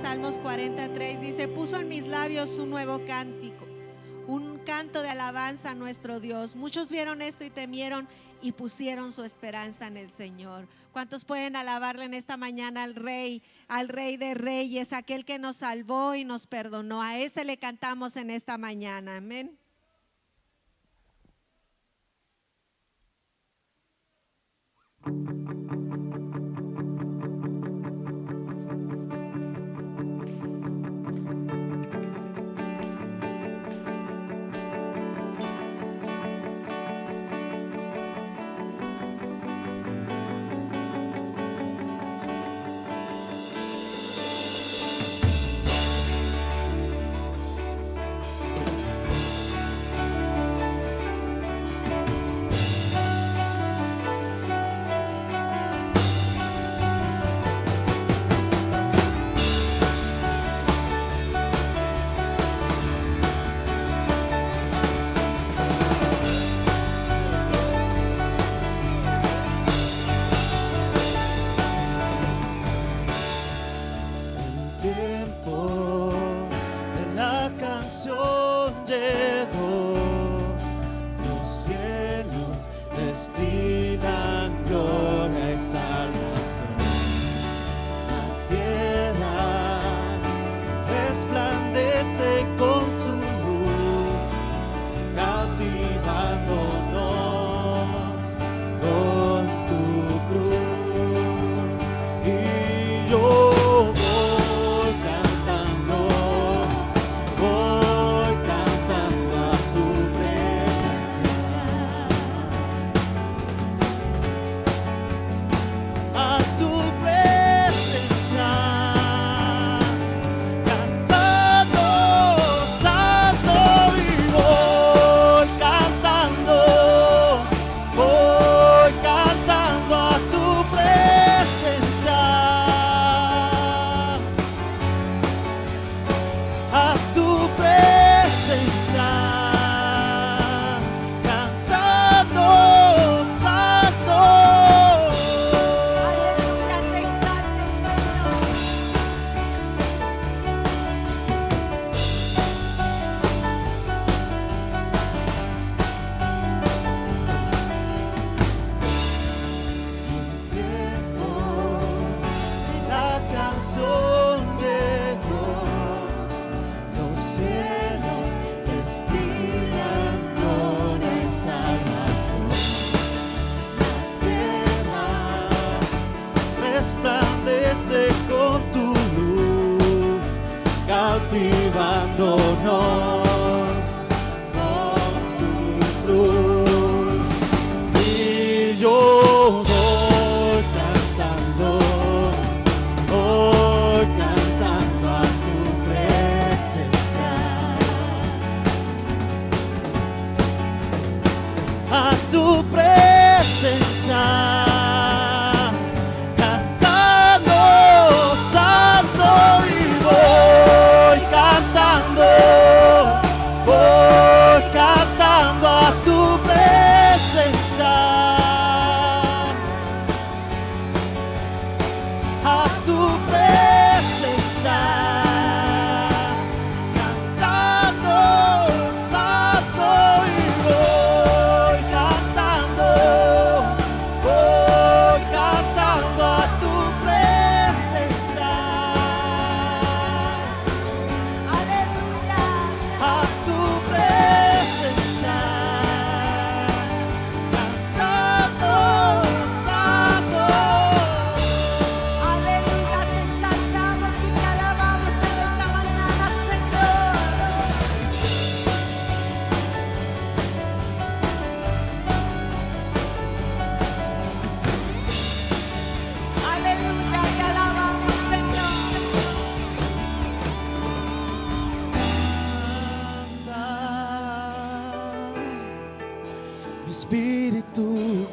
Salmos 43 dice: puso en mis labios un nuevo cántico, un canto de alabanza a nuestro Dios. Muchos vieron esto y temieron y pusieron su esperanza en el Señor. ¿Cuántos pueden alabarle en esta mañana al Rey de Reyes, aquel que nos salvó y nos perdonó? A ese le cantamos en esta mañana. Amén. Espíritu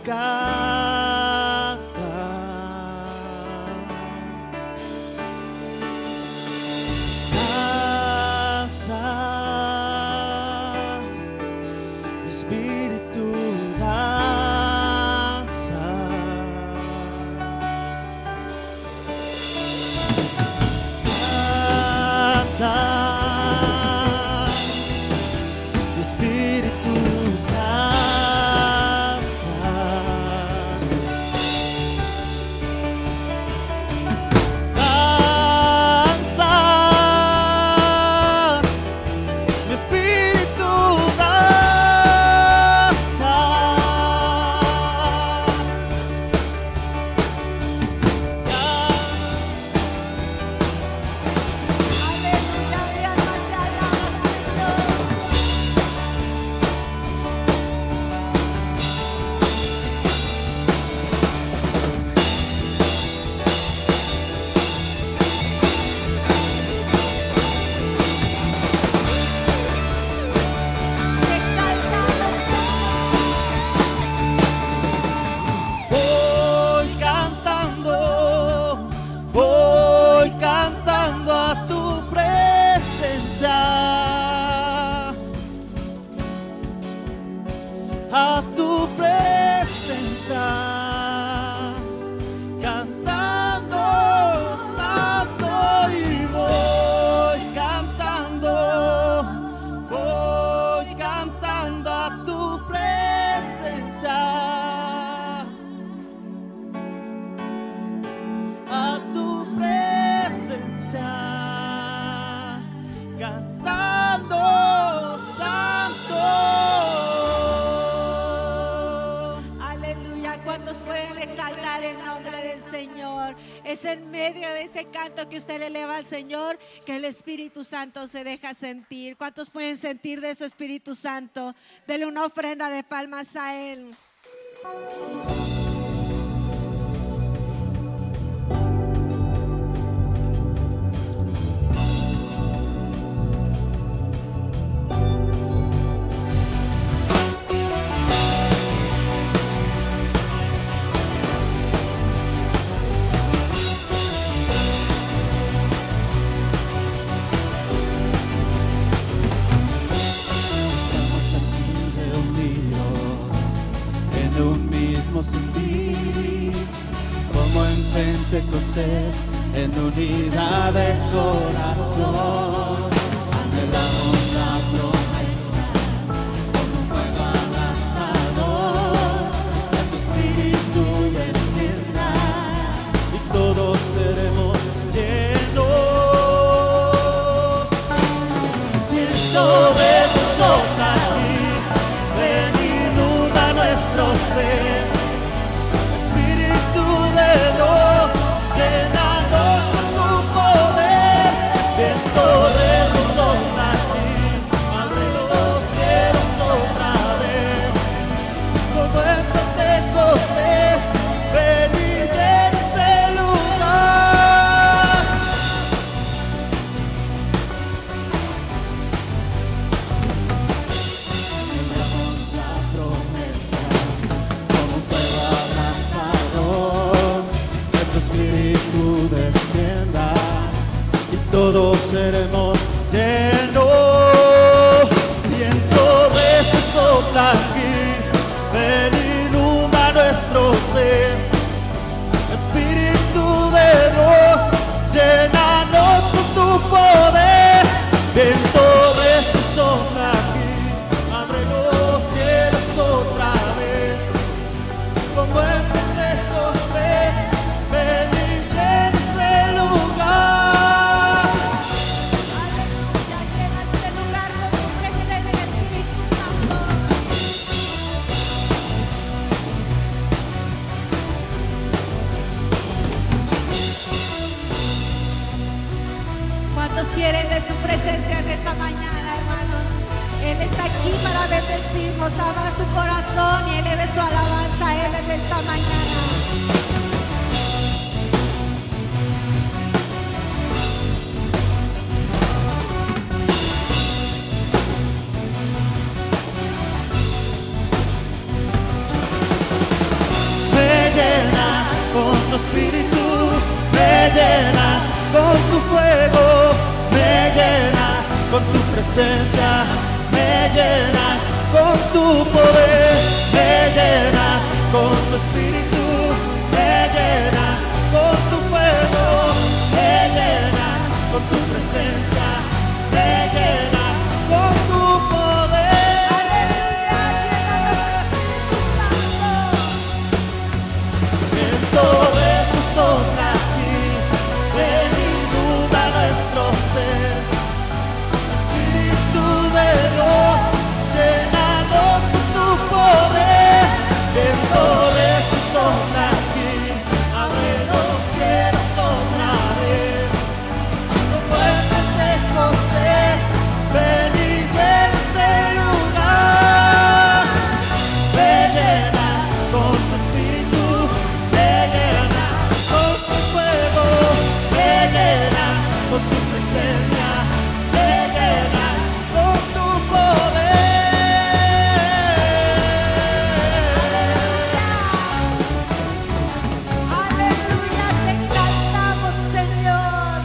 canta, danza, Espíritu danza, danza. es en medio de ese canto que usted le eleva al Señor que el Espíritu Santo se deja sentir. ¿Cuántos pueden sentir de su Espíritu Santo? Dele una ofrenda de palmas a Él. Sentir como en Pentecostés, en unidad de corazón, anhelamos la promesa como un fuego abrasador, que tu espíritu descienda y todos seremos llenos. Viento de su sopla aquí, ven inunda nuestro ser. Llénanos con tu poder, viento de su sopla aquí, abre los cielos otra vez, como en Pentecostés, ven y llena este lugar. Tengamos la promesa, como un fuego abrasador, tu espíritu descienda y todos seremos llenos. Viento de su sopla aquí, ven inunda nuestro ser. Espíritu de Dios, llénanos con tu poder. Viento de su sopla aquí, abre los cielos otra vez, como en Pentecostés. Ven y llena este lugar. Aleluya, llena este lugar con tu presencia, Espíritu Santo. ¿Cuántos quieren de su presencia en esta mañana, hermanos? Él está aquí para bendecirnos. Abra su corazón y eleve su alabanza a Él en esta mañana. Me llenas con tu espíritu, me llenas con tu fuego, me llenas con tu presencia, me llenas con tu poder, me llenas con tu espíritu, me llenas con tu fuego, me llenas con tu presencia, me llenas con tu poder. Todo eso sopla aquí, ven inunda nuestro ser. Espíritu de Dios, llénanos con tu poder. Todo eso sopla aquí, abre los cielos otra vez, como en Pentecostés, ven y llena este lugar. Me llenas con tu espíritu, con tu presencia, me llenas con tu poder. Aleluya, te exaltamos, Señor.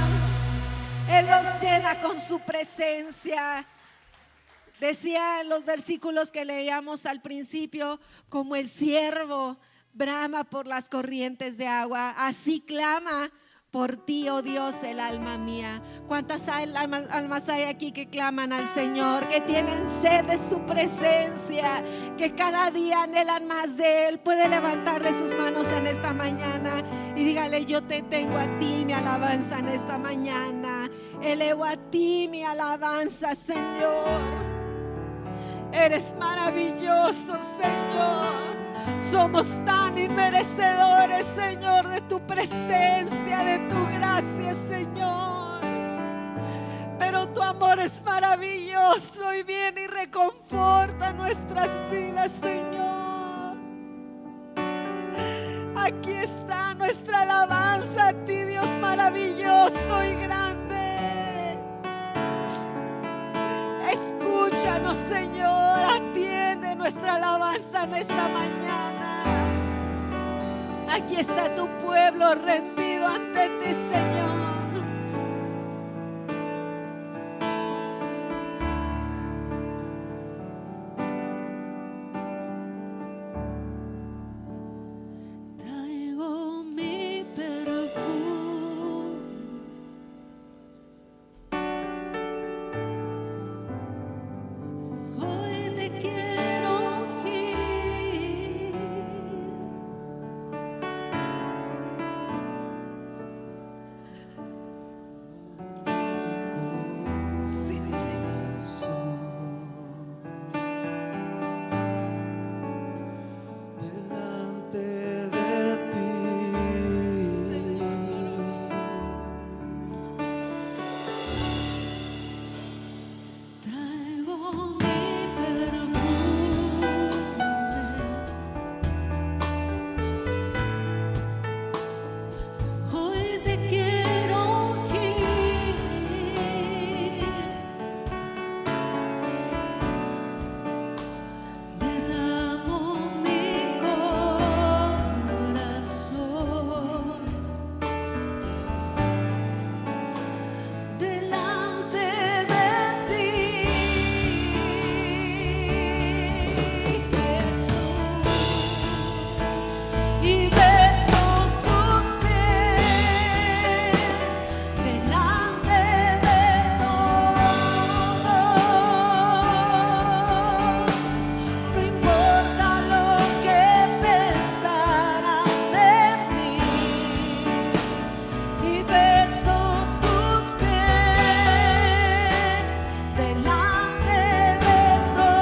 Él nos llena con su presencia. Decía en los versículos que leíamos al principio, como el ciervo brama por las corrientes de agua, así clama por ti, oh Dios, el alma mía. ¿Cuántas almas hay aquí que claman al Señor, que tienen sed de su presencia, que cada día anhelan más de Él? Puede levantarle sus manos en esta mañana y dígale: yo te tengo a ti, mi alabanza en esta mañana. Elevo a ti mi alabanza, Señor. Eres maravilloso, Señor. Somos tan inmerecedores, Señor, de tu presencia, de tu gracia, Señor. Pero tu amor es maravilloso y viene y reconforta nuestras vidas, Señor. Aquí está nuestra alabanza a ti, Dios maravilloso y grande. Escúchanos, Señor, atiende nuestra alabanza en esta mañana. Aquí está tu pueblo rendido ante ti, Señor. Traigo mi perfume, hoy te quiero ungir. Sí, delante de ti, traigo mi perfume, hoy te quiero ungir. Derramo mi corazón delante de ti, Jesús, y beso tus pies delante de todos. No importa lo que pensarán de mí, y beso tus pies delante de todos.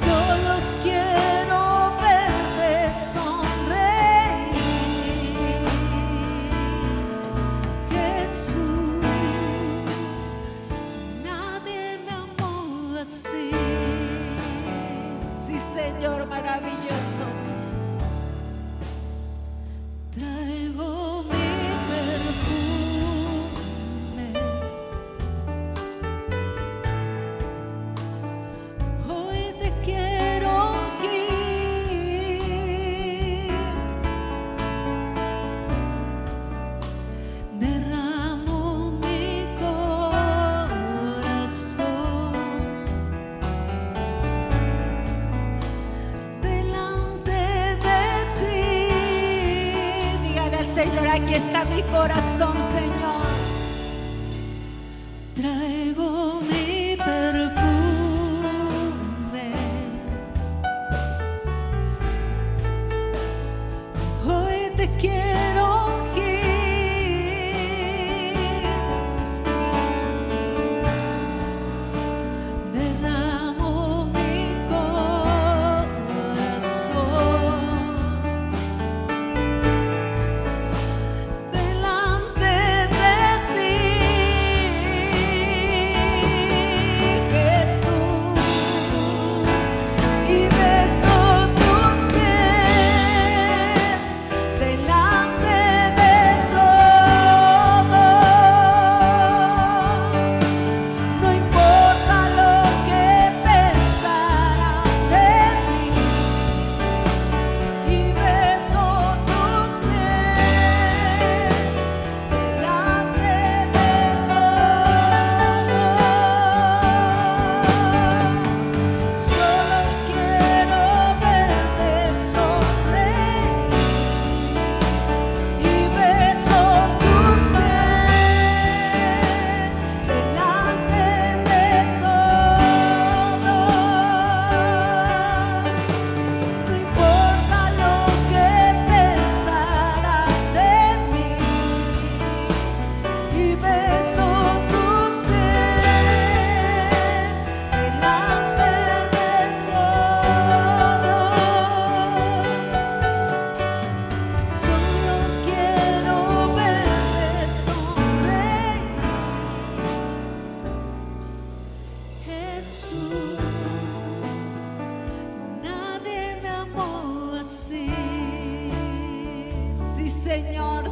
Solo quiero verte sonreír, Jesús. Nadie me amó así. Sí, Señor maravilloso. Traigo mi perfume, hoy te quiero ungir. Derramo mi corazón delante de ti. Dígale al Señor, aquí está mi corazón, Señor. Traigo mi perfume, hoy te quiero ungir. Derramo mi corazón delante de ti.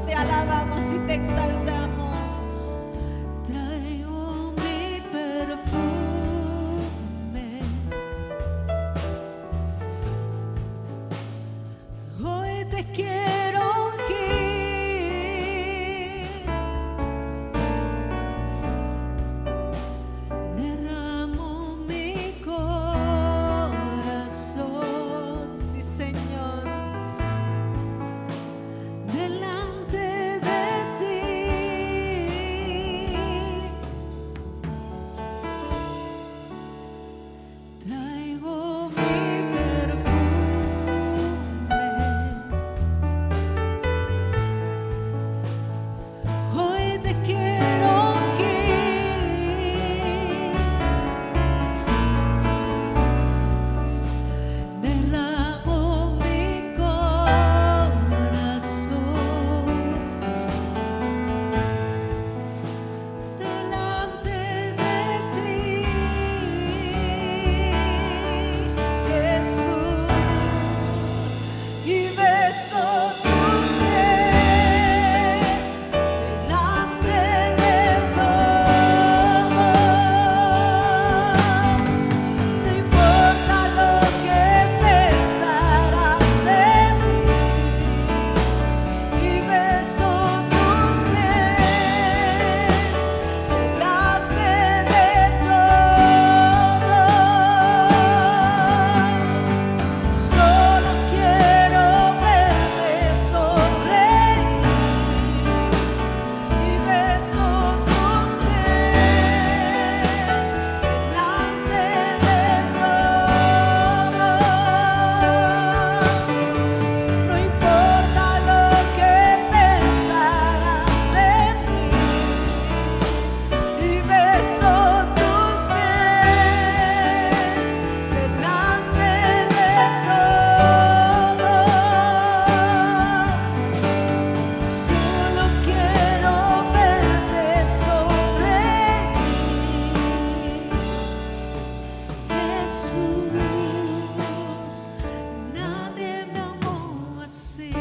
te alabamos y te exaltamos. Traigo mi perfume, hoy te quiero ungir, derramo mi corazón, sí Señor, delante de ti. Traigo mi perfume, hoy te quiero ungir, derramo mi corazón delante de ti, Jesús, y beso tus pies delante de todos. No importa lo que pensarán de mí, y beso tus pies delante de todos. Solo quiero verte sonreír, y beso tus pies delante de todos. No importa lo que pensarán de mí, y beso tus pies delante de todos. Solo quiero verte sonreír, Jesús. Nadie me amó así.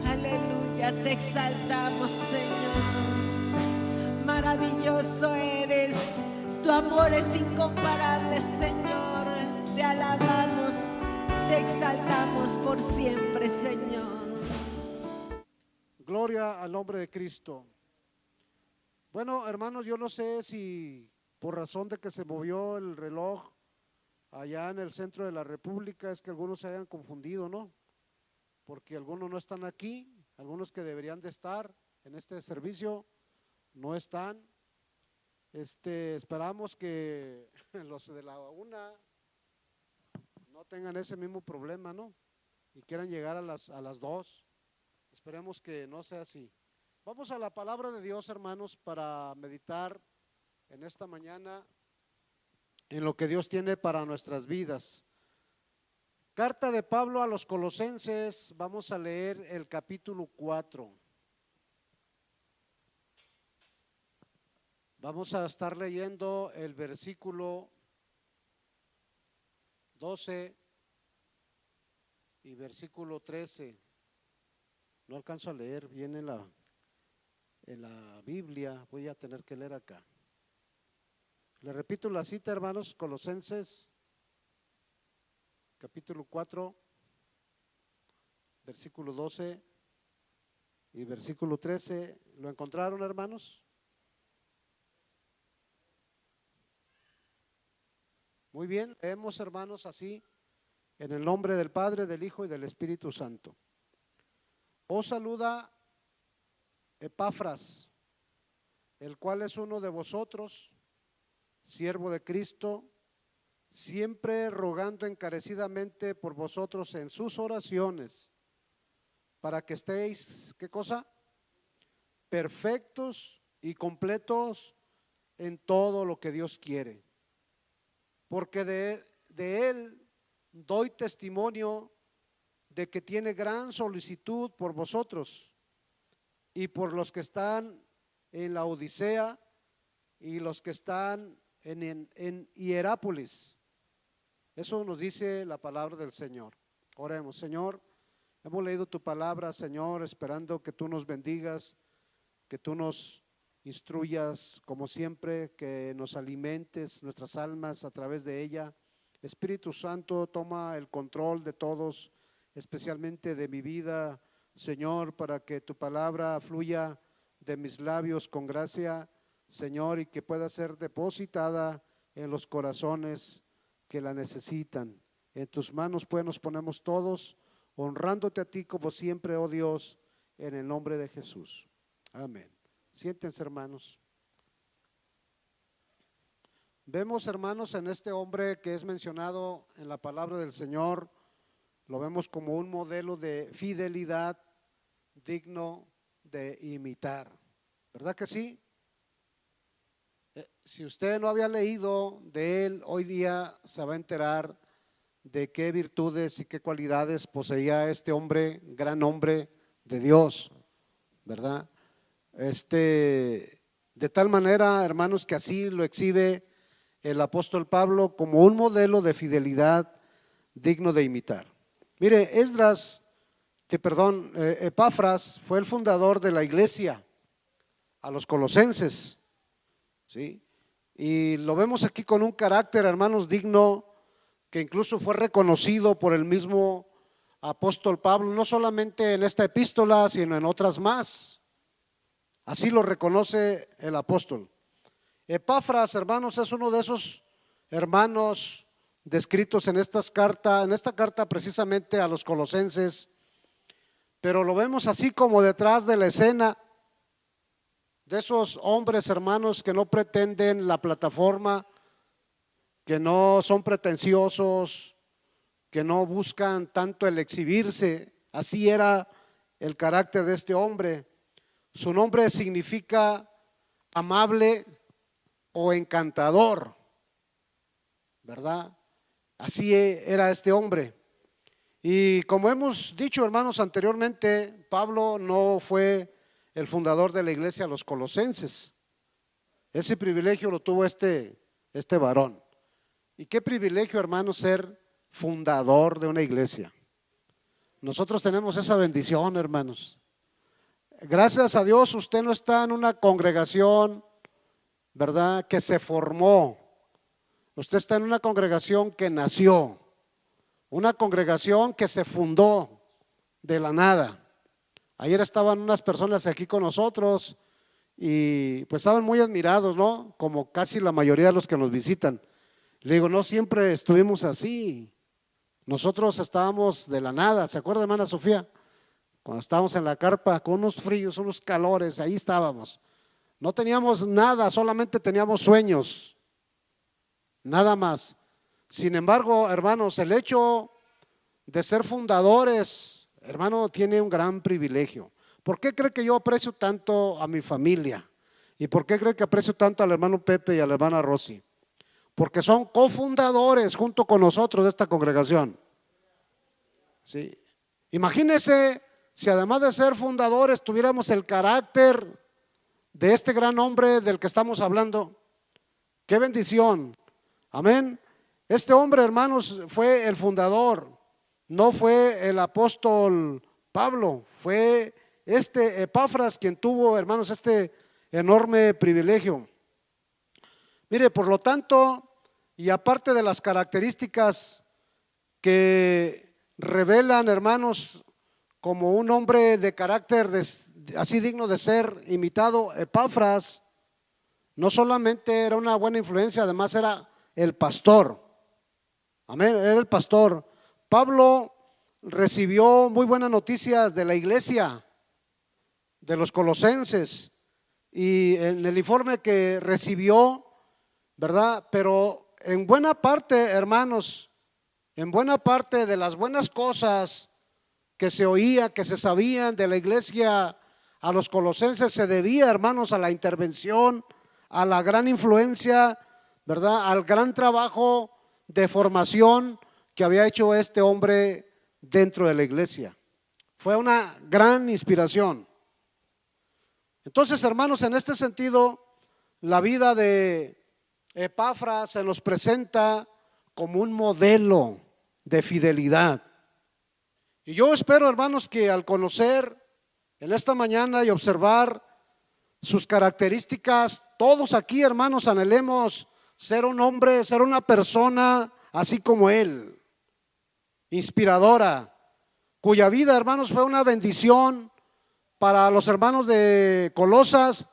Aleluya, te exaltamos, Señor. Maravilloso eres, tu amor es incomparable, Señor. Te alabamos, te exaltamos por siempre, Señor. Gloria al nombre de Cristo. Bueno, hermanos, yo no sé si por razón de que se movió el reloj allá en el centro de la República es que algunos se hayan confundido, ¿no? Porque algunos no están aquí, algunos que deberían de estar en este servicio no están. Esperamos que los de la una no tengan ese mismo problema, ¿no? Y quieran llegar a las 2. Esperemos que no sea así. Vamos a la palabra de Dios, hermanos, para meditar en esta mañana en lo que Dios tiene para nuestras vidas. Carta de Pablo a los Colosenses, vamos a leer el capítulo 4. Vamos a estar leyendo el versículo 12 y versículo 13. No alcanzo a leer bien en la Biblia, voy a tener que leer acá. Le repito la cita, hermanos, Colosenses, capítulo 4, versículo 12 y versículo 13. ¿Lo encontraron, hermanos? Muy bien, leemos, hermanos, así, en el nombre del Padre, del Hijo y del Espíritu Santo. Os saluda Epafras, el cual es uno de vosotros, siervo de Cristo, siempre rogando encarecidamente por vosotros en sus oraciones, para que estéis, ¿qué cosa? Perfectos y completos en todo lo que Dios quiere. Porque de Él doy testimonio de que tiene gran solicitud por vosotros y por los que están en la Odisea y los que están en Hierápolis. Eso nos dice la palabra del Señor. Oremos. Señor, hemos leído tu palabra, Señor, esperando que tú nos bendigas, que tú nos instruyas como siempre, que nos alimentes nuestras almas a través de ella. Espíritu Santo, toma el control de todos, especialmente de mi vida, Señor, para que tu palabra fluya de mis labios con gracia, Señor, y que pueda ser depositada en los corazones que la necesitan. En tus manos pues nos ponemos todos, honrándote a ti como siempre, oh Dios, en el nombre de Jesús. Amén. Siéntense, hermanos. Vemos, hermanos, en este hombre que es mencionado en la palabra del Señor, lo vemos como un modelo de fidelidad digno de imitar. ¿Verdad que sí? Si usted no había leído de él, hoy día se va a enterar de qué virtudes y qué cualidades poseía este hombre, gran hombre de Dios, ¿verdad? De tal manera, hermanos, que así lo exhibe el apóstol Pablo como un modelo de fidelidad digno de imitar. Mire, Epafras fue el fundador de la iglesia a los colosenses, ¿sí? Y lo vemos aquí con un carácter, hermanos, digno, que incluso fue reconocido por el mismo apóstol Pablo, no solamente en esta epístola, sino en otras más. Así lo reconoce el apóstol. Epafras, hermanos, es uno de esos hermanos descritos en esta carta precisamente a los colosenses, pero lo vemos así como detrás de la escena de esos hombres, hermanos, que no pretenden la plataforma, que no son pretenciosos, que no buscan tanto el exhibirse. Así era el carácter de este hombre. Su nombre significa amable o encantador, ¿verdad? Así era este hombre. Y como hemos dicho, hermanos, anteriormente, Pablo no fue el fundador de la iglesia a los colosenses. Ese privilegio lo tuvo este varón. Y qué privilegio, hermanos, ser fundador de una iglesia. Nosotros tenemos esa bendición, hermanos. Gracias a Dios usted no está en una congregación, ¿verdad?, que se formó. Usted está en una congregación que nació, una congregación que se fundó de la nada. Ayer estaban unas personas aquí con nosotros y pues estaban muy admirados, ¿no? Como casi la mayoría de los que nos visitan. Le digo, no siempre estuvimos así. Nosotros estábamos de la nada. ¿Se acuerda, hermana Sofía? Cuando estábamos en la carpa con unos fríos, unos calores, ahí estábamos. No teníamos nada, solamente teníamos sueños, nada más. Sin embargo, hermanos, el hecho de ser fundadores, hermano, tiene un gran privilegio. ¿Por qué cree que yo aprecio tanto a mi familia? ¿Y por qué cree que aprecio tanto al hermano Pepe y a la hermana Rosy? Porque son cofundadores junto con nosotros de esta congregación. ¿Sí? Imagínese si además de ser fundadores tuviéramos el carácter de este gran hombre del que estamos hablando. ¡Qué bendición! Amén. Este hombre, hermanos, fue el fundador, no fue el apóstol Pablo, fue Epafras quien tuvo, hermanos, este enorme privilegio. Mire, por lo tanto, y aparte de las características que revelan, hermanos, como un hombre de carácter así digno de ser imitado, Epafras no solamente era una buena influencia, además era el pastor. Amén, era el pastor. Pablo recibió muy buenas noticias de la iglesia, de los colosenses, y en el informe que recibió, ¿verdad? Pero en buena parte, hermanos, en buena parte de las buenas cosas que se oía, que se sabían de la iglesia a los colosenses, se debía, hermanos, a la intervención, a la gran influencia, ¿verdad?, al gran trabajo de formación que había hecho este hombre dentro de la iglesia. Fue una gran inspiración. Entonces, hermanos, en este sentido, la vida de Epafras se nos presenta como un modelo de fidelidad. Y yo espero, hermanos, que al conocer en esta mañana y observar sus características, todos aquí, hermanos, anhelemos ser un hombre, ser una persona así como él, inspiradora, cuya vida, hermanos, fue una bendición para los hermanos de Colosas,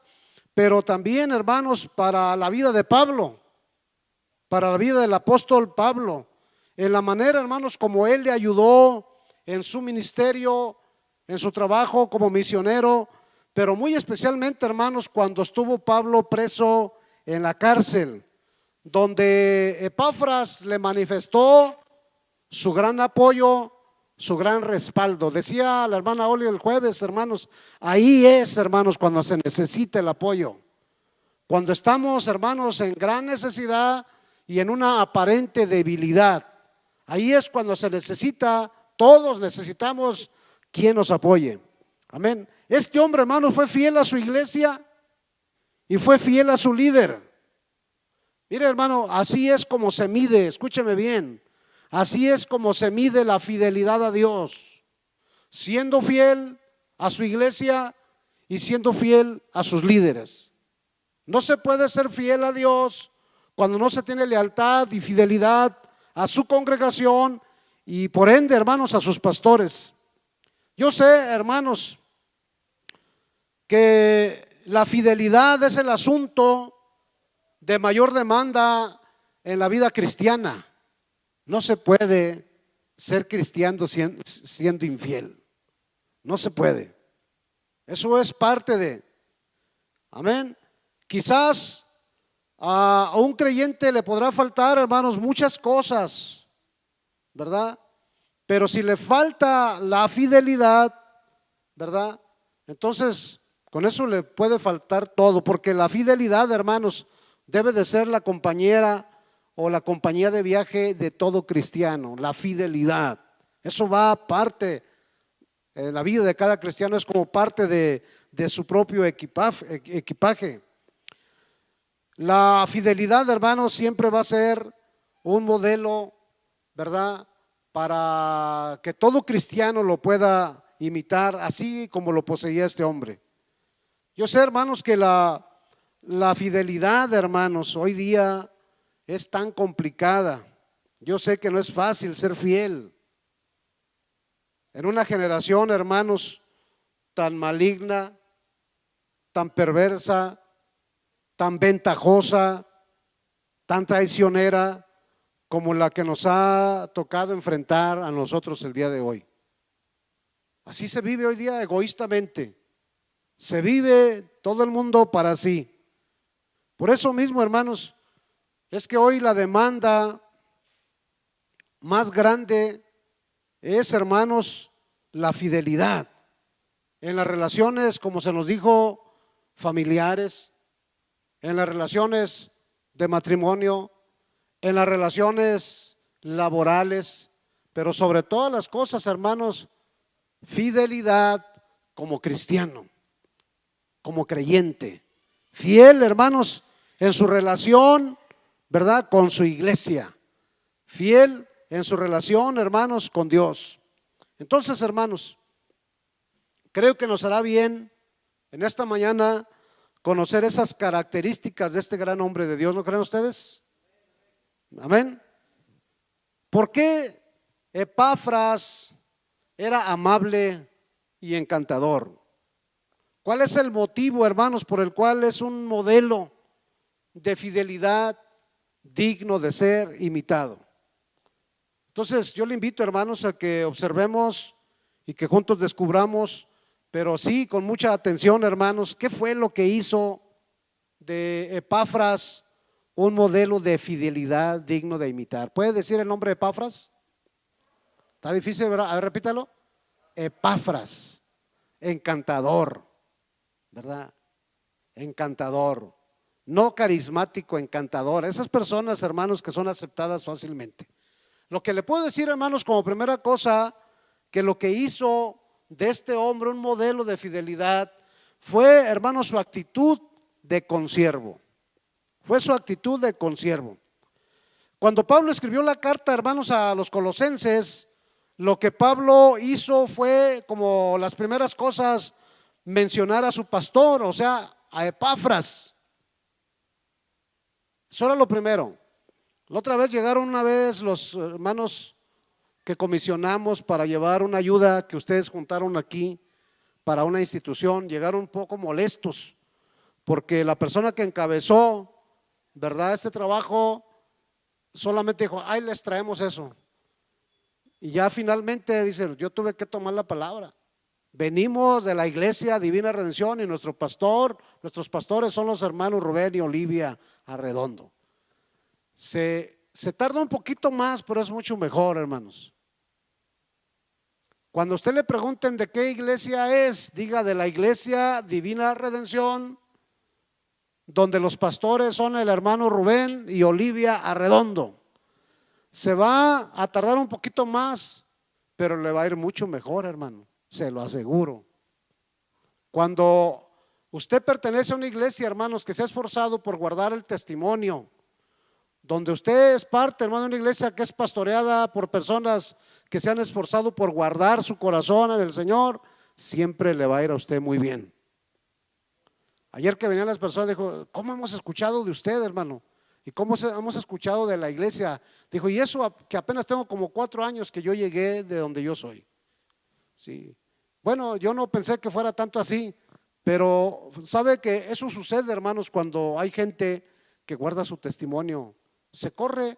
pero también, hermanos, para la vida de Pablo, para la vida del apóstol Pablo, en la manera, hermanos, como él le ayudó en su ministerio, en su trabajo como misionero, pero muy especialmente, hermanos, cuando estuvo Pablo preso en la cárcel, donde Epafras le manifestó su gran apoyo, su gran respaldo. Decía la hermana Oli el jueves, hermanos, ahí es, hermanos, cuando se necesita el apoyo. Cuando estamos, hermanos, en gran necesidad y en una aparente debilidad, ahí es cuando se necesita, todos necesitamos quien nos apoye. Amén. Este hombre, hermanos, fue fiel a su iglesia y fue fiel a su líder. Mire, hermano, así es como se mide, escúcheme bien, así es como se mide la fidelidad a Dios, siendo fiel a su iglesia y siendo fiel a sus líderes. No se puede ser fiel a Dios cuando no se tiene lealtad y fidelidad a su congregación y por ende, hermanos, a sus pastores. Yo sé, hermanos, que la fidelidad es el asunto de mayor demanda en la vida cristiana. No se puede ser cristiano siendo infiel. No se puede. Eso es parte de, amén. Quizás a un creyente le podrá faltar, hermanos, muchas cosas, ¿verdad? Pero si le falta la fidelidad, ¿verdad? Entonces, con eso le puede faltar todo, porque la fidelidad, hermanos, debe de ser la compañera o la compañía de viaje de todo cristiano, la fidelidad. Eso va aparte, en la vida de cada cristiano es como parte de su propio equipaje. La fidelidad, hermanos, siempre va a ser un modelo, ¿verdad?, para que todo cristiano lo pueda imitar, así como lo poseía este hombre. Yo sé, hermanos, que la fidelidad, hermanos, hoy día es tan complicada. Yo sé que no es fácil ser fiel en una generación, hermanos, tan maligna, tan perversa, tan ventajosa, tan traicionera como la que nos ha tocado enfrentar a nosotros el día de hoy. Así se vive hoy día egoístamente. Se vive todo el mundo para sí. Por eso mismo, hermanos, es que hoy la demanda más grande es, hermanos, la fidelidad en las relaciones, como se nos dijo, familiares, en las relaciones de matrimonio, en las relaciones laborales, pero sobre todas las cosas, hermanos, fidelidad como cristiano, como creyente, fiel, hermanos, en su relación, ¿verdad?, con su iglesia, fiel en su relación, hermanos, con Dios. Entonces, hermanos, creo que nos hará bien en esta mañana conocer esas características de este gran hombre de Dios. ¿No creen ustedes? Amén. ¿Por qué Epafras era amable y encantador? ¿Cuál es el motivo, hermanos, por el cual es un modelo de fidelidad digno de ser imitado? Entonces yo le invito, hermanos, a que observemos y que juntos descubramos, pero sí con mucha atención, hermanos, qué fue lo que hizo de Epafras un modelo de fidelidad digno de imitar. ¿Puede decir el nombre de Epafras? Está difícil, ¿verdad? A ver, repítalo. Epafras, encantador, ¿verdad? Encantador, no carismático, encantador. Esas personas, hermanos, que son aceptadas fácilmente. Lo que le puedo decir, hermanos, como primera cosa, que lo que hizo de este hombre un modelo de fidelidad fue, hermanos, su actitud de consiervo. Fue su actitud de consiervo. Cuando Pablo escribió la carta, hermanos, a los colosenses, lo que Pablo hizo fue, como las primeras cosas, mencionar a su pastor, o sea, a Epafras. Eso era lo primero. La otra vez llegaron una vez los hermanos que comisionamos para llevar una ayuda que ustedes juntaron aquí para una institución. Llegaron un poco molestos porque la persona que encabezó, ¿verdad?, este trabajo solamente dijo, ahí les traemos eso. Y ya finalmente dicen, yo tuve que tomar la palabra. Venimos de la iglesia Divina Redención y nuestros pastores son los hermanos Rubén y Olivia Arredondo. Se tarda un poquito más, pero es mucho mejor, hermanos. Cuando usted le pregunten de qué iglesia es, diga de la iglesia Divina Redención, donde los pastores son el hermano Rubén y Olivia Arredondo. Se va a tardar un poquito más, pero le va a ir mucho mejor, hermano, se lo aseguro. Cuando usted pertenece a una iglesia, hermanos, que se ha esforzado por guardar el testimonio, donde usted es parte, hermano, de una iglesia que es pastoreada por personas que se han esforzado por guardar su corazón en el Señor, siempre le va a ir a usted muy bien. Ayer que venían las personas, dijo, ¿cómo hemos escuchado de usted, hermano? ¿Y cómo hemos escuchado de la iglesia? Dijo, y eso que apenas tengo como 4 años que yo llegué de donde yo soy. Sí. Bueno, yo no pensé que fuera tanto así, pero sabe que eso sucede, hermanos, cuando hay gente que guarda su testimonio. Se corre,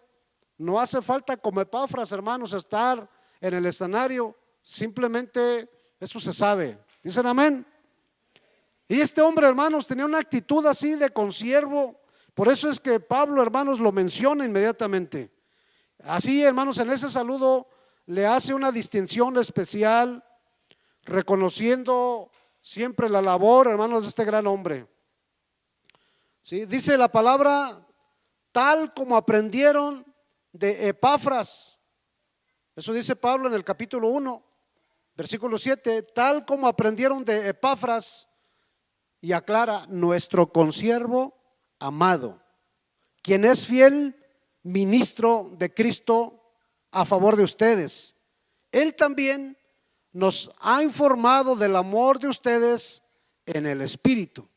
no hace falta como Epafras, hermanos, estar en el escenario, simplemente eso se sabe. ¿Dicen amén? Y este hombre, hermanos, tenía una actitud así de consiervo. Por eso es que Pablo, hermanos, lo menciona inmediatamente. Así, hermanos, en ese saludo le hace una distinción especial, reconociendo siempre la labor, hermanos, de este gran hombre. ¿Sí? Dice la palabra, tal como aprendieron de Epafras. Eso dice Pablo en el capítulo 1, versículo 7, tal como aprendieron de Epafras, y aclara, nuestro consiervo amado, quien es fiel ministro de Cristo a favor de ustedes. Él también nos ha informado del amor de ustedes en el Espíritu.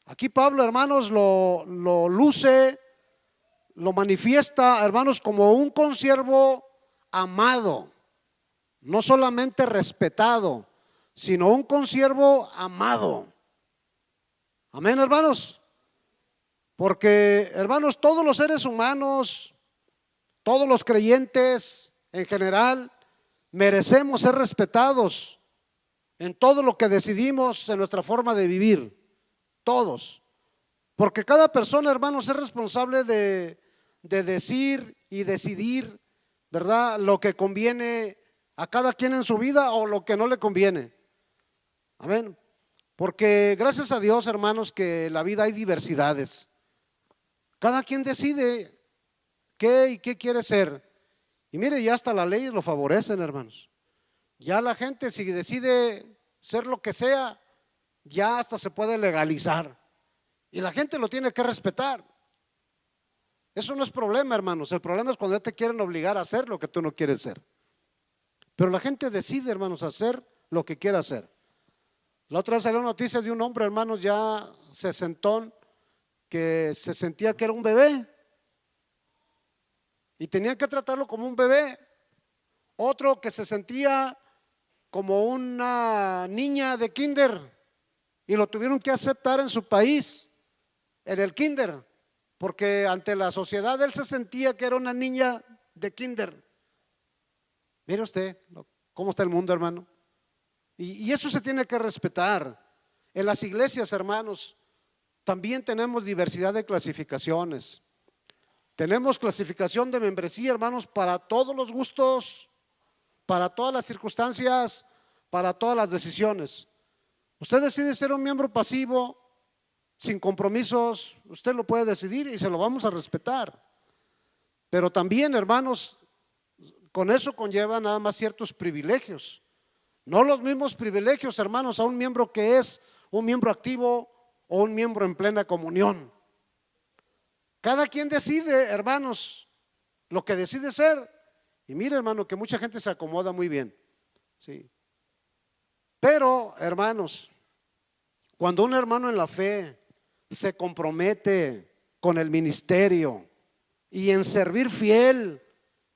Aquí Pablo, hermanos, lo luce, lo manifiesta, hermanos, como un consiervo amado, no solamente respetado, sino un consiervo amado. Amén, hermanos. Porque, hermanos, todos los seres humanos, todos los creyentes en general, merecemos ser respetados en todo lo que decidimos en nuestra forma de vivir. Todos. Porque cada persona, hermanos, es responsable de decir y decidir, ¿verdad?, lo que conviene a cada quien en su vida o lo que no le conviene. Amén. Porque gracias a Dios, hermanos, que en la vida hay diversidades. Cada quien decide qué y qué quiere ser. Y mire, ya hasta las leyes lo favorecen, hermanos. Ya la gente, si decide ser lo que sea, ya hasta se puede legalizar. Y la gente lo tiene que respetar. Eso no es problema, hermanos. El problema es cuando ya te quieren obligar a hacer lo que tú no quieres ser. Pero la gente decide, hermanos, hacer lo que quiere hacer. La otra vez salió noticias de un hombre, hermanos, ya sesentón, que se sentía que era un bebé y tenían que tratarlo como un bebé. Otro que se sentía como una niña de kinder y lo tuvieron que aceptar en su país, en el kinder, porque ante la sociedad él se sentía que era una niña de kinder. Mire usted cómo está el mundo, hermano. Y eso se tiene que respetar. En las iglesias, hermanos, también tenemos diversidad de clasificaciones. Tenemos clasificación de membresía, hermanos, para todos los gustos, para todas las circunstancias, para todas las decisiones. Usted decide ser un miembro pasivo, sin compromisos, usted lo puede decidir y se lo vamos a respetar. Pero también, hermanos, con eso conlleva nada más ciertos privilegios. No los mismos privilegios, hermanos, a un miembro que es un miembro activo o un miembro en plena comunión. Cada quien decide, hermanos, lo que decide ser. Y mire, hermano, que mucha gente se acomoda muy bien, ¿sí? Pero, hermanos, cuando un hermano en la fe se compromete con el ministerio y en servir fiel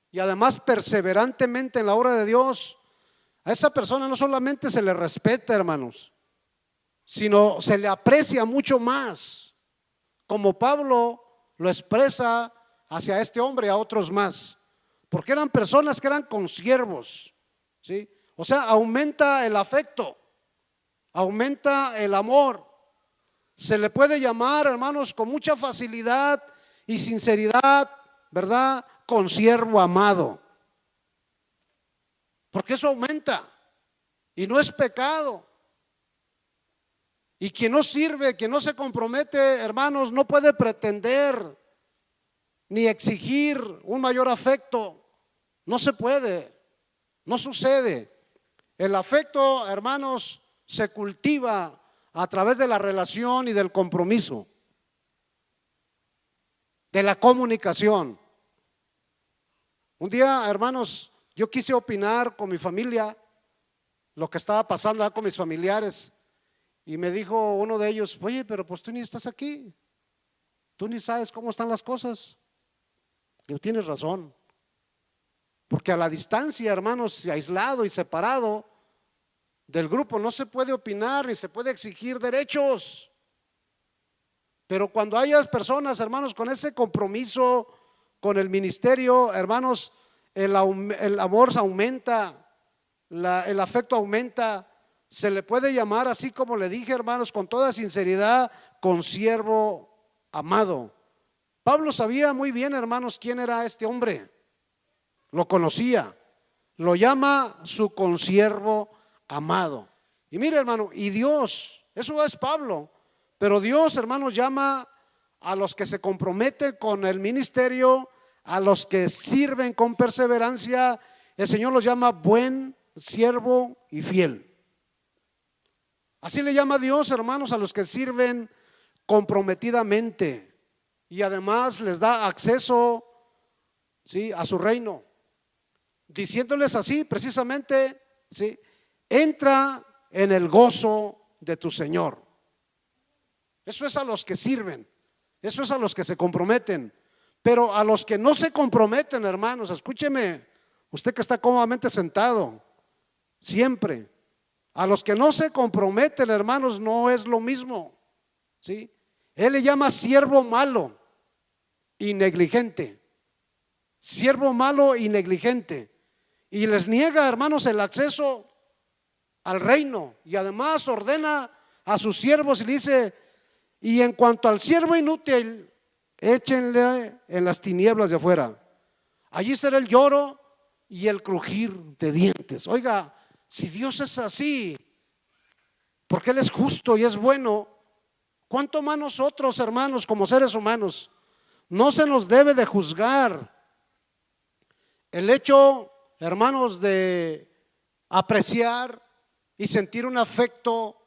y además perseverantemente en la obra de Dios, a esa persona no solamente se le respeta, hermanos, sino se le aprecia mucho más, como Pablo lo expresa hacia este hombre y a otros más, porque eran personas que eran consiervos, ¿sí? O sea, aumenta el afecto, aumenta el amor. Se le puede llamar, hermanos, con mucha facilidad y sinceridad, ¿verdad? Consiervo amado, porque eso aumenta y no es pecado. Y quien no sirve, quien no se compromete, hermanos, no puede pretender ni exigir un mayor afecto. No se puede, no sucede. El afecto, hermanos, se cultiva a través de la relación y del compromiso, de la comunicación. Un día, hermanos, yo quise opinar con mi familia lo que estaba pasando con mis familiares, y me dijo uno de ellos: oye, pero pues tú ni estás aquí, tú ni sabes cómo están las cosas. Digo, tienes razón, porque a la distancia, hermanos, aislado y separado del grupo, no se puede opinar ni se puede exigir derechos. Pero cuando haya personas, hermanos, con ese compromiso con el ministerio, hermanos, el amor se aumenta, el afecto aumenta. Se le puede llamar, así como le dije, hermanos, con toda sinceridad, consiervo amado. Pablo sabía muy bien, hermanos, quién era este hombre, lo conocía, lo llama su consiervo amado. Y mire, hermano, y Dios, eso es Pablo, pero Dios, hermanos, llama a los que se comprometen con el ministerio, a los que sirven con perseverancia. El Señor los llama buen siervo y fiel. Así le llama Dios, hermanos, a los que sirven comprometidamente y además les da acceso, ¿sí?, a su reino, diciéndoles así precisamente, ¿sí?, entra en el gozo de tu Señor. Eso es a los que sirven, eso es a los que se comprometen. Pero a los que no se comprometen, hermanos, escúcheme, usted que está cómodamente sentado, siempre, a los que no se comprometen, hermanos, no es lo mismo, ¿sí? Él le llama siervo malo y negligente, siervo malo y negligente, y les niega, hermanos, el acceso al reino, y además ordena a sus siervos y le dice: y en cuanto al siervo inútil, échenle en las tinieblas de afuera, allí será el lloro y el crujir de dientes. Oiga, si Dios es así, porque Él es justo y es bueno, ¿cuánto más nosotros, hermanos, como seres humanos? No se nos debe de juzgar el hecho, hermanos, de apreciar y sentir un afecto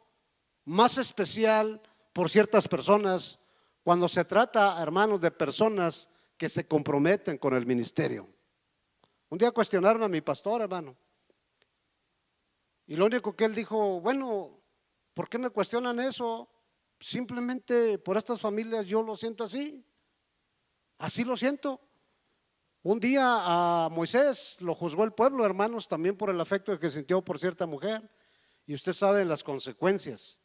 más especial por ciertas personas, cuando se trata, hermanos, de personas que se comprometen con el ministerio. Un día cuestionaron a mi pastor, hermano, y lo único que él dijo: bueno, ¿por qué me cuestionan eso? Simplemente por estas familias yo lo siento así, así lo siento. Un día a Moisés lo juzgó el pueblo, hermanos, también por el afecto que sintió por cierta mujer, y usted sabe las consecuencias.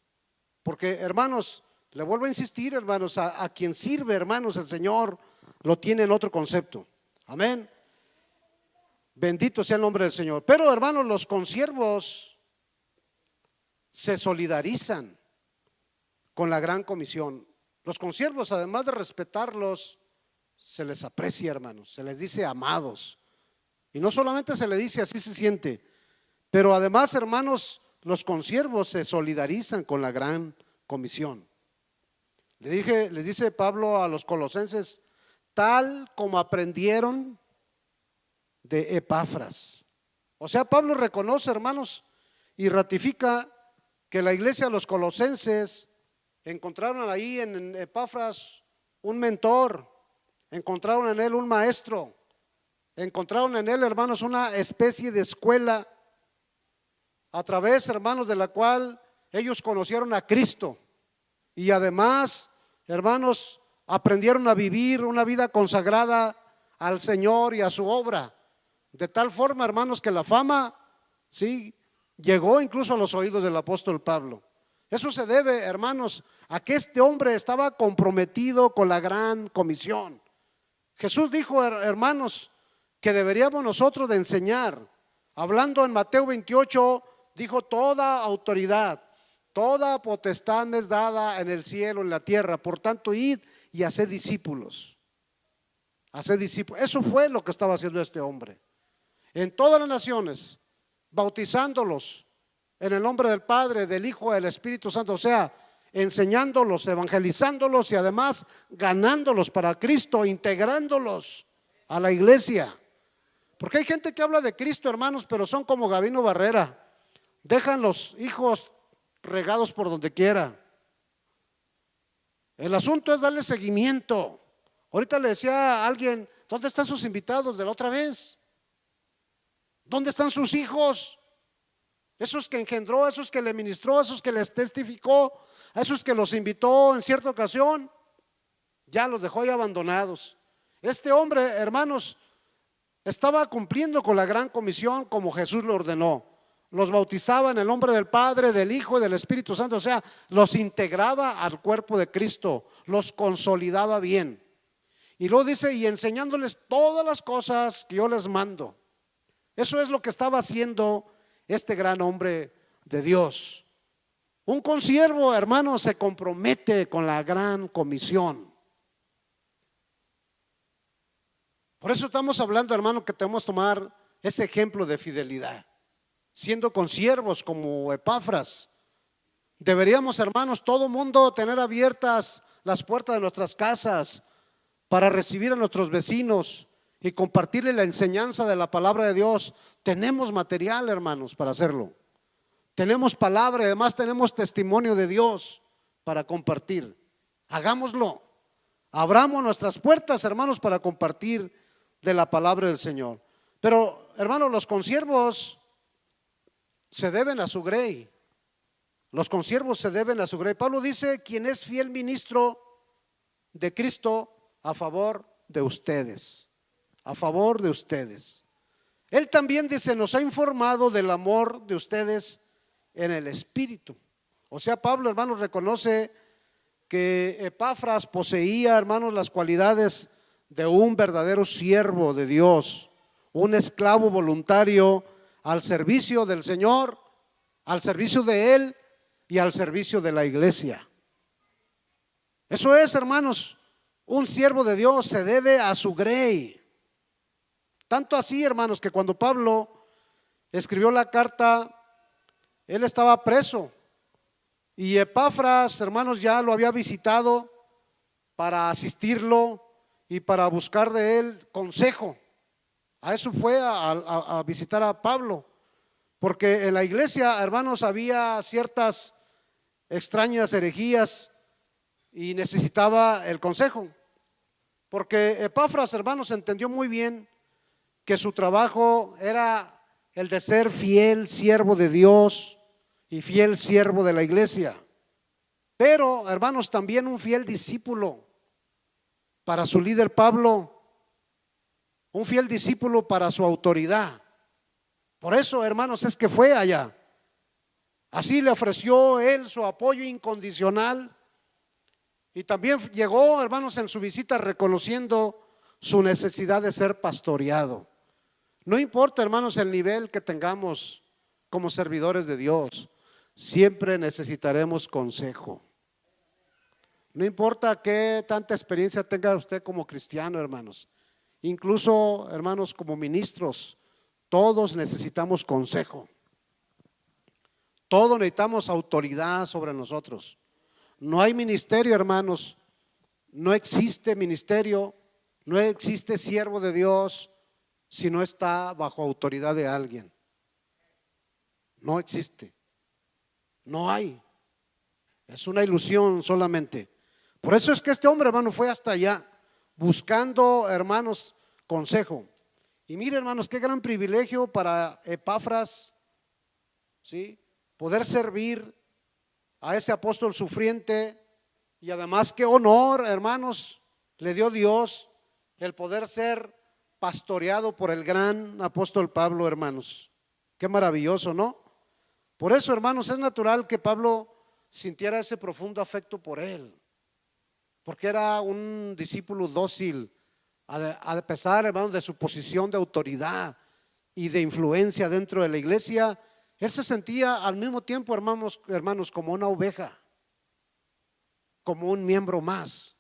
Porque, hermanos, le vuelvo a insistir, hermanos, a quien sirve, hermanos, el Señor lo tiene en otro concepto. Amén. Bendito sea el nombre del Señor. Pero, hermanos, los consiervos se solidarizan con la gran comisión. Los consiervos, además de respetarlos, se les aprecia, hermanos, se les dice amados. Y no solamente se le dice, así se siente, pero además, hermanos, los consiervos se solidarizan con la gran comisión. Les dice Pablo a los colosenses: tal como aprendieron de Epafras. O sea, Pablo reconoce, hermanos, y ratifica que la iglesia de los colosenses encontraron ahí en Epafras un mentor, encontraron en él un maestro, encontraron en él, hermanos, una especie de escuela a través, hermanos, de la cual ellos conocieron a Cristo y además, hermanos, aprendieron a vivir una vida consagrada al Señor y a su obra, de tal forma, hermanos, que la fama, sí, llegó incluso a los oídos del apóstol Pablo. Eso se debe, hermanos, a que este hombre estaba comprometido con la gran comisión. Jesús dijo, hermanos, que deberíamos nosotros de enseñar. Hablando en Mateo 28, dijo: toda autoridad, toda potestad me es dada en el cielo y en la tierra. Por tanto, id y haced discípulos. Haced discípulos. Eso fue lo que estaba haciendo este hombre en todas las naciones, bautizándolos en el nombre del Padre, del Hijo y del Espíritu Santo, o sea, enseñándolos, evangelizándolos y además ganándolos para Cristo, integrándolos a la iglesia. Porque hay gente que habla de Cristo, hermanos, pero son como Gabino Barrera, dejan los hijos regados por donde quiera. El asunto es darle seguimiento. Ahorita le decía a alguien: ¿dónde están sus invitados de la otra vez? ¿Dónde están sus hijos? Esos que engendró, esos que le ministró, esos que les testificó, a esos que los invitó en cierta ocasión, ya los dejó ahí abandonados. Este hombre, hermanos, estaba cumpliendo con la gran comisión como Jesús lo ordenó. Los bautizaba en el nombre del Padre, del Hijo y del Espíritu Santo, o sea, los integraba al cuerpo de Cristo, los consolidaba bien. Y luego dice: y enseñándoles todas las cosas que yo les mando. Eso es lo que estaba haciendo este gran hombre de Dios. Un consiervo, hermano, se compromete con la gran comisión. Por eso estamos hablando, hermano, que tenemos que tomar ese ejemplo de fidelidad. Siendo consiervos como Epafras, deberíamos, hermanos, todo mundo tener abiertas las puertas de nuestras casas para recibir a nuestros vecinos y compartirle la enseñanza de la palabra de Dios. Tenemos material, hermanos, para hacerlo. Tenemos palabra y además tenemos testimonio de Dios para compartir. Hagámoslo. Abramos nuestras puertas, hermanos, para compartir de la palabra del Señor. Pero, hermanos, los consiervos se deben a su grey. Los consiervos se deben a su grey. Pablo dice: quien es fiel ministro de Cristo a favor de ustedes. A favor de ustedes. Él también dice: nos ha informado del amor de ustedes en el Espíritu. O sea, Pablo, hermanos, reconoce que Epafras poseía, hermanos, las cualidades de un verdadero siervo de Dios, un esclavo voluntario al servicio del Señor, al servicio de Él y al servicio de la iglesia. Eso es, hermanos, un siervo de Dios se debe a su grey. Tanto así, hermanos, que cuando Pablo escribió la carta, él estaba preso y Epafras, hermanos, ya lo había visitado para asistirlo y para buscar de él consejo. A eso fue a visitar a Pablo, porque en la iglesia, hermanos, había ciertas extrañas herejías y necesitaba el consejo. Porque Epafras, hermanos, entendió muy bien que su trabajo era el de ser fiel siervo de Dios y fiel siervo de la iglesia, pero, hermanos, también un fiel discípulo para su líder Pablo, un fiel discípulo para su autoridad. Por eso, hermanos, es que fue allá. Así le ofreció él su apoyo incondicional y también llegó, hermanos, en su visita reconociendo su necesidad de ser pastoreado. No importa, hermanos, el nivel que tengamos como servidores de Dios, siempre necesitaremos consejo. No importa qué tanta experiencia tenga usted como cristiano, hermanos, incluso, hermanos, como ministros, todos necesitamos consejo. Todos necesitamos autoridad sobre nosotros. No hay ministerio, hermanos, no existe ministerio, no existe siervo de Dios si no está bajo autoridad de alguien. No existe, no hay. Es una ilusión solamente. Por eso es que este hombre, hermano, fue hasta allá buscando, hermanos, consejo. Y mire, hermanos, qué gran privilegio para Epafras, ¿sí? Poder servir a ese apóstol sufriente, y además qué honor, hermanos, le dio Dios el poder ser pastoreado por el gran apóstol Pablo, hermanos. Qué maravilloso, ¿no? Por eso, hermanos, es natural que Pablo sintiera ese profundo afecto por él, porque era un discípulo dócil, a pesar, hermanos, de su posición de autoridad y de influencia dentro de la iglesia. Él se sentía al mismo tiempo, hermanos, como una oveja, como un miembro más,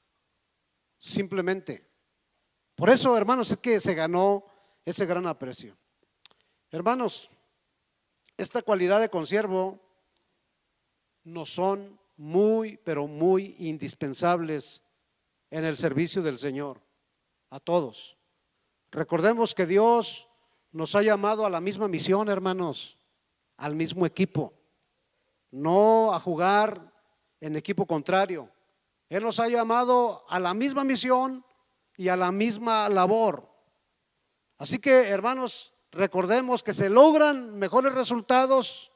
simplemente. Por eso, hermanos, es que se ganó ese gran aprecio. Hermanos, esta cualidad de consiervo nos son muy, pero muy indispensables en el servicio del Señor, a todos. Recordemos que Dios nos ha llamado a la misma misión, hermanos, al mismo equipo, no a jugar en equipo contrario. Él nos ha llamado a la misma misión y a la misma labor. Así que, hermanos, recordemos que se logran mejores resultados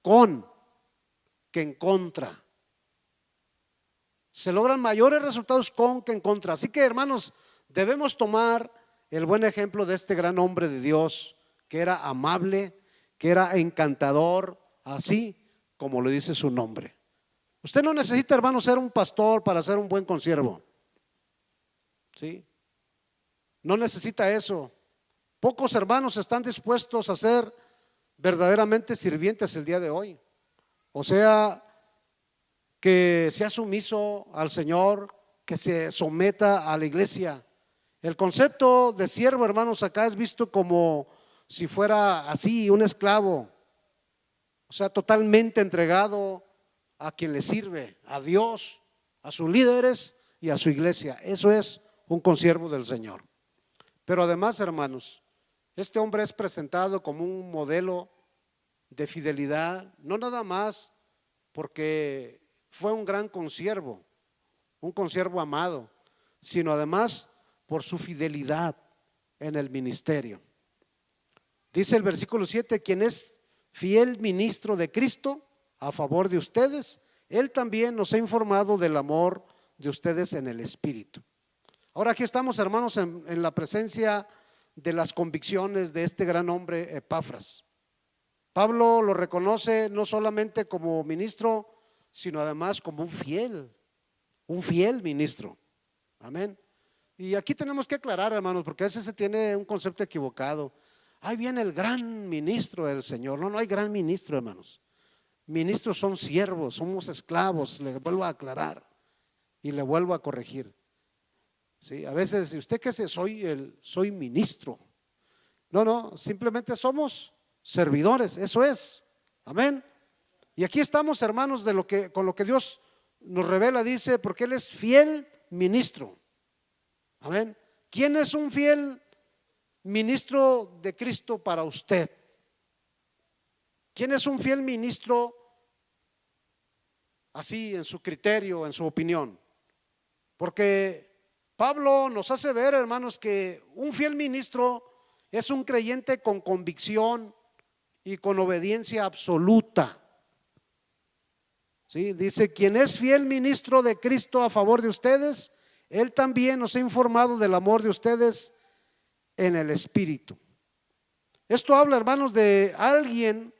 con que en contra. Se logran mayores resultados con que en contra. Así que, hermanos, debemos tomar el buen ejemplo de este gran hombre de Dios, que era amable, que era encantador, así como lo dice su nombre. Usted no necesita, hermano, ser un pastor para ser un buen consiervo, ¿sí? No necesita eso. Pocos hermanos están dispuestos a ser verdaderamente sirvientes el día de hoy. O sea, que sea sumiso al Señor, que se someta a la iglesia. El concepto de siervo, hermanos, acá es visto como si fuera así, un esclavo, o sea, totalmente entregado a quien le sirve, a Dios, a sus líderes y a su iglesia. Eso es un consiervo del Señor. Pero además, hermanos, este hombre es presentado como un modelo de fidelidad, no nada más porque fue un gran consiervo, un consiervo amado, sino además por su fidelidad en el ministerio. Dice el versículo 7, quien es fiel ministro de Cristo a favor de ustedes, él también nos ha informado del amor de ustedes en el Espíritu. Ahora aquí estamos, hermanos, en la presencia de las convicciones de este gran hombre Epafras. Pablo lo reconoce no solamente como ministro, sino además como un fiel ministro. Amén. Y aquí tenemos que aclarar, hermanos, porque a veces se tiene un concepto equivocado. Ahí viene el gran ministro del Señor. No hay gran ministro, hermanos. Ministros son siervos, somos esclavos. Le vuelvo a aclarar y le vuelvo a corregir. ¿Sí? A veces, ¿usted qué es? Soy ministro. No, simplemente somos servidores, eso es. Amén. Y aquí estamos, hermanos, con lo que Dios nos revela, dice, porque Él es fiel ministro. Amén. ¿Quién es un fiel ministro de Cristo para usted? ¿Quién es un fiel ministro así en su criterio, en su opinión? Porque Pablo nos hace ver, hermanos, que un fiel ministro es un creyente con convicción y con obediencia absoluta. ¿Sí? Dice, quien es fiel ministro de Cristo a favor de ustedes, él también nos ha informado del amor de ustedes en el Espíritu. Esto habla, hermanos, de alguien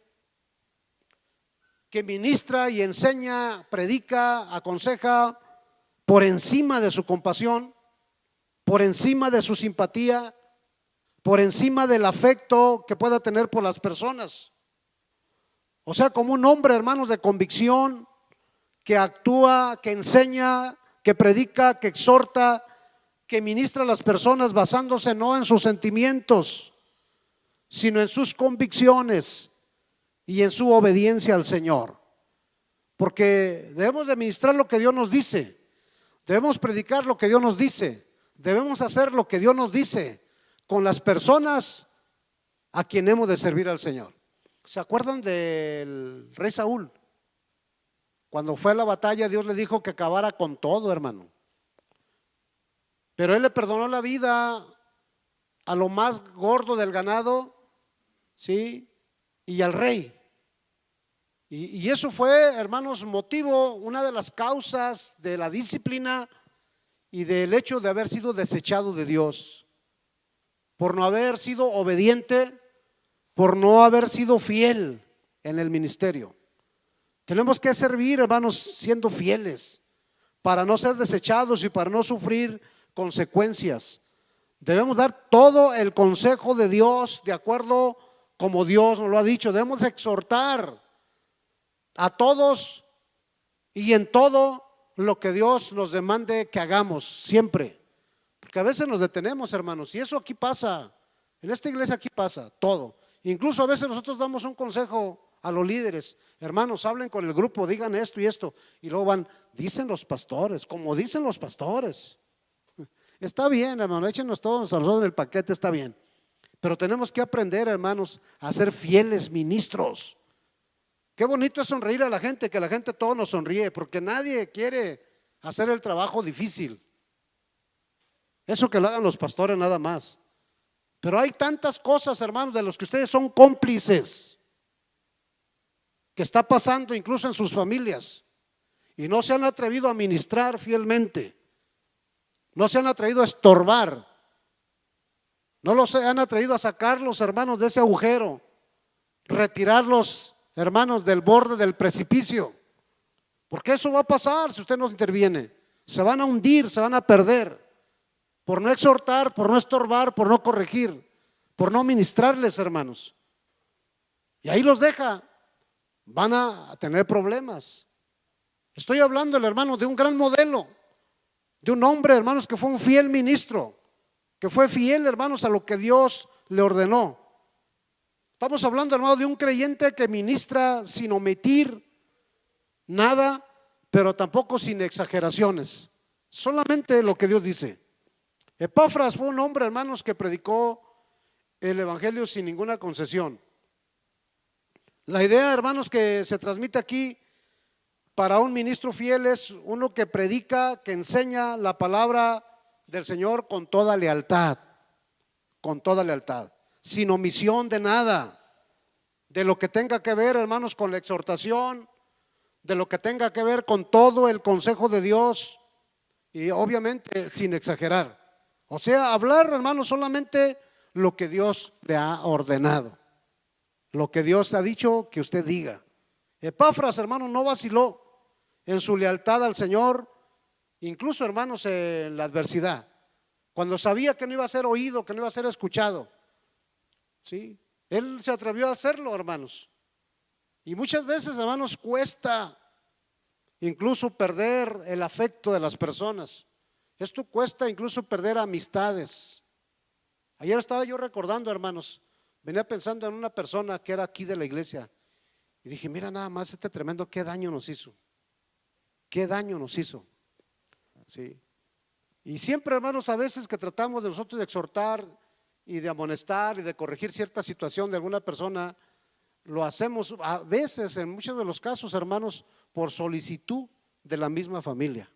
que ministra y enseña, predica, aconseja por encima de su compasión, por encima de su simpatía, por encima del afecto que pueda tener por las personas. O sea, como un hombre, hermanos, de convicción, que actúa, que enseña, que predica, que exhorta, que ministra a las personas basándose no en sus sentimientos, sino en sus convicciones y en su obediencia al Señor. Porque debemos de ministrar lo que Dios nos dice, debemos predicar lo que Dios nos dice, debemos hacer lo que Dios nos dice con las personas a quien hemos de servir al Señor. ¿Se acuerdan del rey Saúl? Cuando fue a la batalla, Dios le dijo que acabara con todo, hermano. Pero él le perdonó la vida a lo más gordo del ganado, ¿sí? Y al rey. Y eso fue, hermanos, motivo, una de las causas de la disciplina y del hecho de haber sido desechado de Dios, por no haber sido obediente, por no haber sido fiel en el ministerio. Tenemos que servir, hermanos, siendo fieles, para no ser desechados y para no sufrir consecuencias. Debemos dar todo el consejo de Dios de acuerdo como Dios nos lo ha dicho. Debemos exhortar a todos y en todo lo que Dios nos demande que hagamos siempre, porque a veces nos detenemos, hermanos, y eso aquí pasa, en esta iglesia aquí pasa todo. Incluso a veces nosotros damos un consejo a los líderes: hermanos, hablen con el grupo, digan esto y esto, y luego van, dicen los pastores, como dicen los pastores. Está bien, hermano, échenos todos a nosotros en el paquete, está bien, pero tenemos que aprender, hermanos, a ser fieles ministros. Qué bonito es sonreír a la gente, que la gente todo nos sonríe, porque nadie quiere hacer el trabajo difícil. Eso que lo hagan los pastores nada más. Pero hay tantas cosas, hermanos, de los que ustedes son cómplices, que está pasando incluso en sus familias, y no se han atrevido a ministrar fielmente, no se han atrevido a estorbar, no los han atrevido a sacar los hermanos de ese agujero, retirarlos, hermanos, del borde del precipicio, porque eso va a pasar si usted no interviene. Se van a hundir, se van a perder por no exhortar, por no estorbar, por no corregir, por no ministrarles, hermanos. Y ahí los deja, van a tener problemas. Estoy hablando, hermano, de un gran modelo, de un hombre, hermanos, que fue un fiel ministro, que fue fiel, hermanos, a lo que Dios le ordenó. Estamos hablando, hermano, de un creyente que ministra sin omitir nada, pero tampoco sin exageraciones, solamente lo que Dios dice. Epafras fue un hombre, hermanos, que predicó el evangelio sin ninguna concesión. La idea, hermanos, que se transmite aquí para un ministro fiel es uno que predica, que enseña la palabra del Señor con toda lealtad, sin omisión de nada, de lo que tenga que ver, hermanos, con la exhortación, de lo que tenga que ver con todo el consejo de Dios, y obviamente sin exagerar. O sea, hablar, hermanos, solamente lo que Dios le ha ordenado, lo que Dios ha dicho que usted diga. Epafras, hermanos, no vaciló en su lealtad al Señor, incluso, hermanos, en la adversidad, cuando sabía que no iba a ser oído, que no iba a ser escuchado. Sí, él se atrevió a hacerlo, hermanos. Y muchas veces, hermanos, cuesta incluso perder el afecto de las personas. Esto cuesta incluso perder amistades. Ayer estaba yo recordando, hermanos, venía pensando en una persona que era aquí de la iglesia y dije, mira nada más este tremendo, qué daño nos hizo. Qué daño nos hizo. Sí. Y siempre, hermanos, a veces que tratamos de nosotros de exhortar y de amonestar y de corregir cierta situación de alguna persona, lo hacemos a veces, en muchos de los casos, hermanos, por solicitud de la misma familia.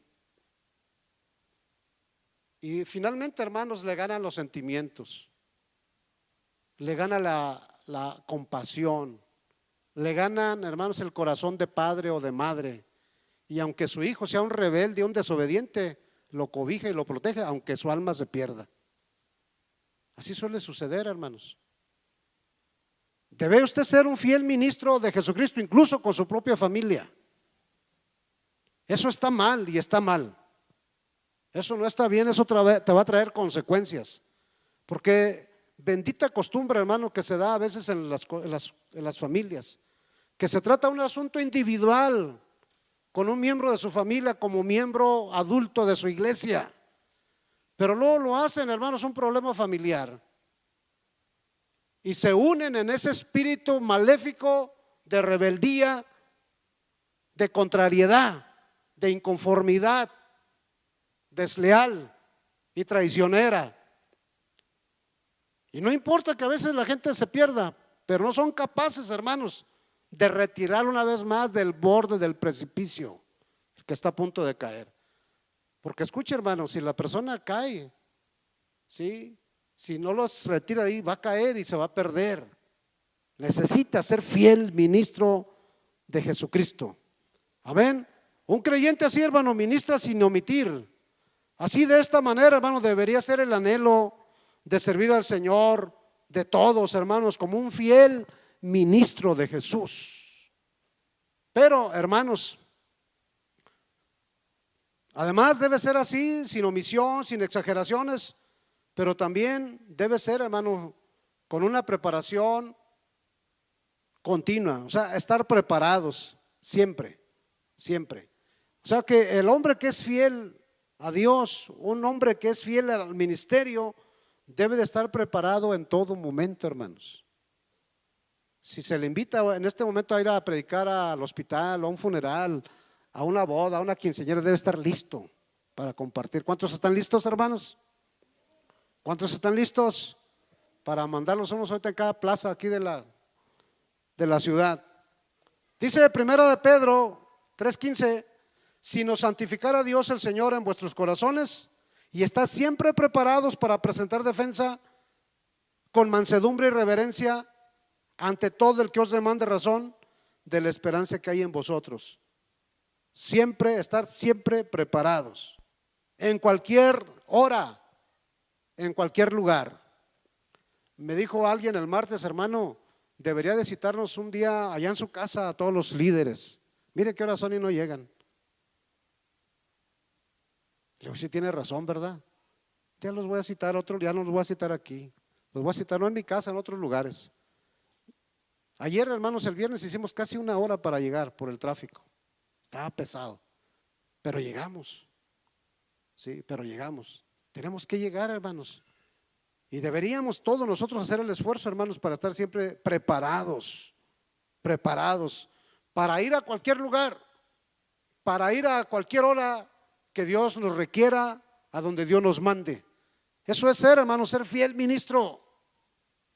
Y finalmente, hermanos, le ganan los sentimientos, le gana la compasión, le ganan, hermanos, el corazón de padre o de madre. Y aunque su hijo sea un rebelde, un desobediente, lo cobija y lo protege, aunque su alma se pierda. Así suele suceder, hermanos. Debe usted ser un fiel ministro de Jesucristo, incluso con su propia familia. Eso está mal y está mal. Eso no está bien, eso te va a traer consecuencias. Porque bendita costumbre, hermano, que se da a veces en las familias, que se trata de un asunto individual con un miembro de su familia como miembro adulto de su iglesia, pero luego lo hacen, hermanos, un problema familiar y se unen en ese espíritu maléfico de rebeldía, de contrariedad, de inconformidad, desleal y traicionera. Y no importa que a veces la gente se pierda, pero no son capaces, hermanos, de retirar una vez más del borde del precipicio que está a punto de caer. Porque escuche, hermanos, si la persona cae, ¿sí?, Si no los retira ahí, va a caer y se va a perder. Necesita ser fiel ministro de Jesucristo. Amén. Un creyente así, hermano, ministra sin omitir. Así, de esta manera, hermano, debería ser el anhelo de servir al Señor de todos, hermanos, como un fiel ministro de Jesús. Pero, hermanos, además debe ser así, sin omisión, sin exageraciones, pero también debe ser, hermano, con una preparación continua, o sea, estar preparados siempre, siempre. O sea, que el hombre que es fiel a Dios, un hombre que es fiel al ministerio, debe de estar preparado en todo momento, hermanos. Si se le invita en este momento a ir a predicar al hospital, a un funeral, a una boda, a una quinceañera, debe estar listo para compartir. ¿Cuántos están listos, hermanos? ¿Cuántos están listos para mandarlos unos ahorita en cada plaza aquí de la ciudad? Dice 1 de Pedro 3:15: si nos santificara Dios el Señor en vuestros corazones y estad siempre preparados para presentar defensa con mansedumbre y reverencia ante todo el que os demande razón de la esperanza que hay en vosotros. Siempre, estar siempre preparados, en cualquier hora, en cualquier lugar. Me dijo alguien el martes: hermano, debería de citarnos un día allá en su casa a todos los líderes. Mire qué horas son y no llegan. Le digo, sí tiene razón, ¿verdad? Ya los voy a citar ya no los voy a citar aquí. Los voy a citar no en mi casa, en otros lugares. Ayer, hermanos, el viernes hicimos casi una hora para llegar por el tráfico. Estaba pesado, pero llegamos. Sí, pero llegamos. Tenemos que llegar, hermanos. Y deberíamos todos nosotros hacer el esfuerzo, hermanos, para estar siempre preparados, para ir a cualquier lugar, para ir a cualquier hora que Dios nos requiera, a donde Dios nos mande. Eso es ser, hermanos, ser fiel ministro,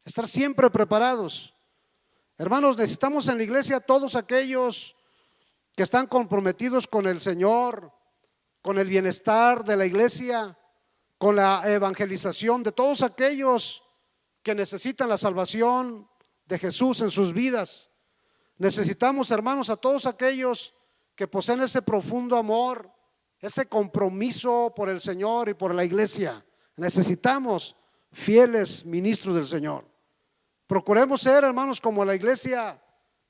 estar siempre preparados. Hermanos, necesitamos en la iglesia todos aquellos que están comprometidos con el Señor, con el bienestar de la iglesia, con la evangelización de todos aquellos que necesitan la salvación de Jesús en sus vidas. Necesitamos, hermanos, a todos aquellos que poseen ese profundo amor, ese compromiso por el Señor y por la iglesia. Necesitamos fieles ministros del Señor. Procuremos ser, hermanos, como la iglesia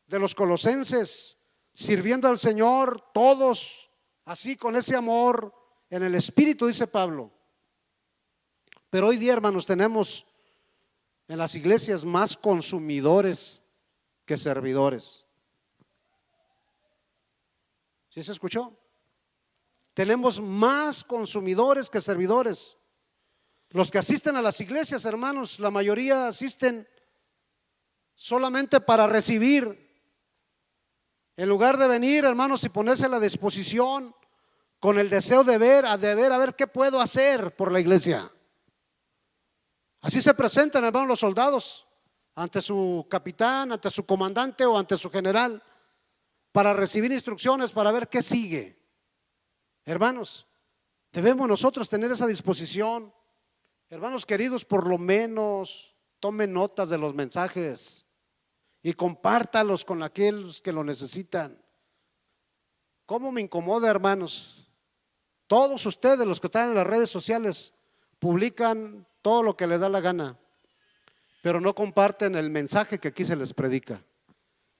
de los colosenses, sirviendo al Señor todos, así con ese amor en el Espíritu, dice Pablo. Pero hoy día, hermanos, tenemos en las iglesias más consumidores que servidores. ¿Sí se escuchó? Tenemos más consumidores que servidores. Los que asisten a las iglesias, hermanos, la mayoría asisten solamente para recibir, en lugar de venir, hermanos, y ponerse a la disposición con el deseo de ver, a ver qué puedo hacer por la iglesia. Así se presentan, hermanos, los soldados ante su capitán, ante su comandante o ante su general, para recibir instrucciones, para ver qué sigue. Hermanos, debemos nosotros tener esa disposición. Hermanos queridos, por lo menos tomen notas de los mensajes y compártalos con aquellos que lo necesitan. ¿Cómo me incomoda, hermanos? Todos ustedes, los que están en las redes sociales, publican todo lo que les da la gana, pero no comparten el mensaje que aquí se les predica.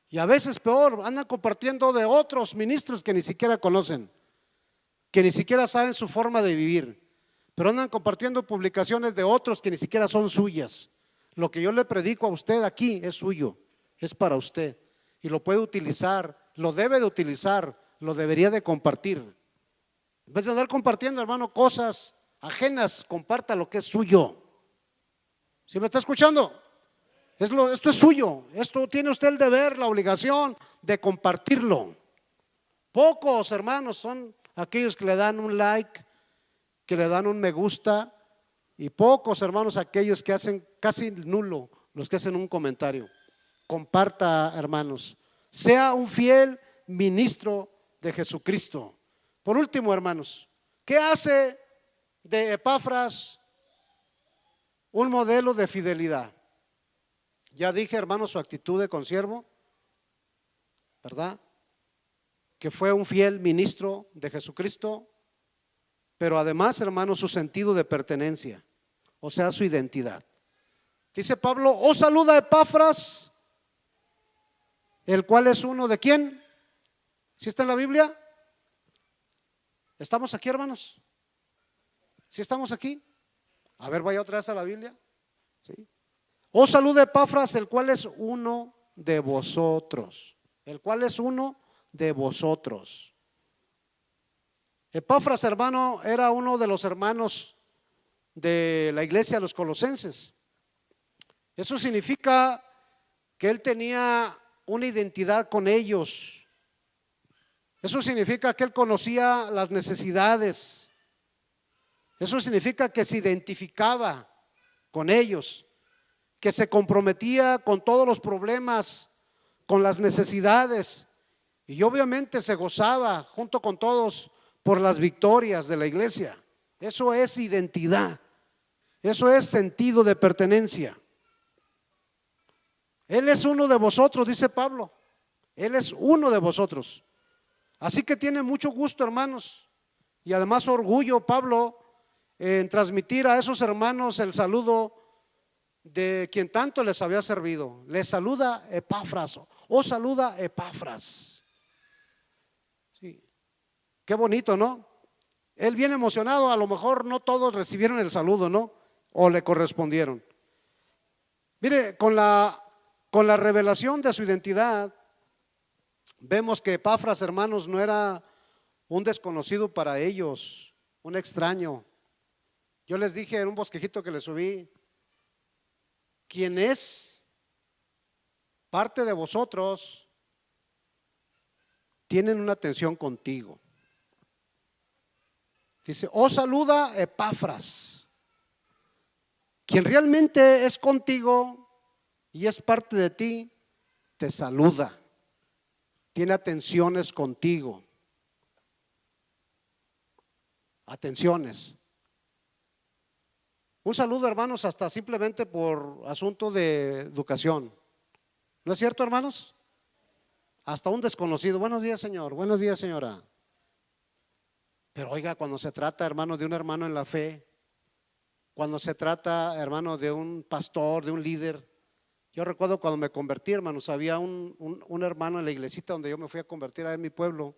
Y a veces peor, andan compartiendo de otros ministros que ni siquiera conocen, que ni siquiera saben su forma de vivir, pero andan compartiendo publicaciones de otros que ni siquiera son suyas. Lo que yo le predico a usted aquí es suyo, es para usted, y lo puede utilizar, lo debe de utilizar, lo debería de compartir. En vez de andar compartiendo, hermano, cosas ajenas, comparta lo que es suyo. ¿Sí me está escuchando? Esto es suyo, esto tiene usted el deber, la obligación de compartirlo. Pocos, hermanos, son aquellos que le dan un like, que le dan un me gusta, y pocos, hermanos, aquellos que hacen casi nulo, los que hacen un comentario. Comparta, hermanos, sea un fiel ministro de Jesucristo. Por último, hermanos, ¿qué hace de Epafras un modelo de fidelidad. Ya dije, hermano, su actitud de consiervo, ¿verdad? Que fue un fiel ministro de Jesucristo, pero además, hermano, su sentido de pertenencia, o sea, su identidad. Dice Pablo: os saluda Epafras, el cual es uno de ¿quién? ¿Sí está en la Biblia? ¿Estamos aquí, hermanos? ¿Sí estamos aquí? A ver, vaya otra vez a la Biblia. ¿Sí? Os saluda Epafras, el cual es uno de vosotros. El cual es uno de vosotros. Epafras, hermano, era uno de los hermanos de la iglesia de los Colosenses. Eso significa que él tenía una identidad con ellos. Eso significa que él conocía las necesidades. Eso significa que se identificaba con ellos, que se comprometía con todos los problemas, con las necesidades, y obviamente se gozaba junto con todos por las victorias de la iglesia. Eso es identidad, eso es sentido de pertenencia. Él es uno de vosotros, dice Pablo. Él es uno de vosotros. Así que tiene mucho gusto, hermanos, y además orgullo Pablo en transmitir a esos hermanos el saludo de quien tanto les había servido. Les saluda Epafras, o saluda Epafras. Sí. Qué bonito, ¿no? Él bien emocionado. A lo mejor no todos recibieron el saludo, ¿no? O le correspondieron. Mire, con la revelación de su identidad, vemos que Epafras, hermanos, no era un desconocido para ellos, un extraño. Yo les dije en un bosquejito que les subí: quien es parte de vosotros, tienen una atención contigo. Dice: os saluda Epafras. Quien realmente es contigo y es parte de ti, te saluda. Tiene atenciones contigo. Atenciones. Un saludo, hermanos, hasta simplemente por asunto de educación. ¿No es cierto, hermanos? Hasta un desconocido: buenos días, señor, buenos días, señora. Pero oiga, cuando se trata, hermano, de un hermano en la fe, cuando se trata, hermano, de un pastor, de un líder. Yo recuerdo cuando me convertí, hermanos, había un hermano en la iglesita donde yo me fui a convertir en mi pueblo,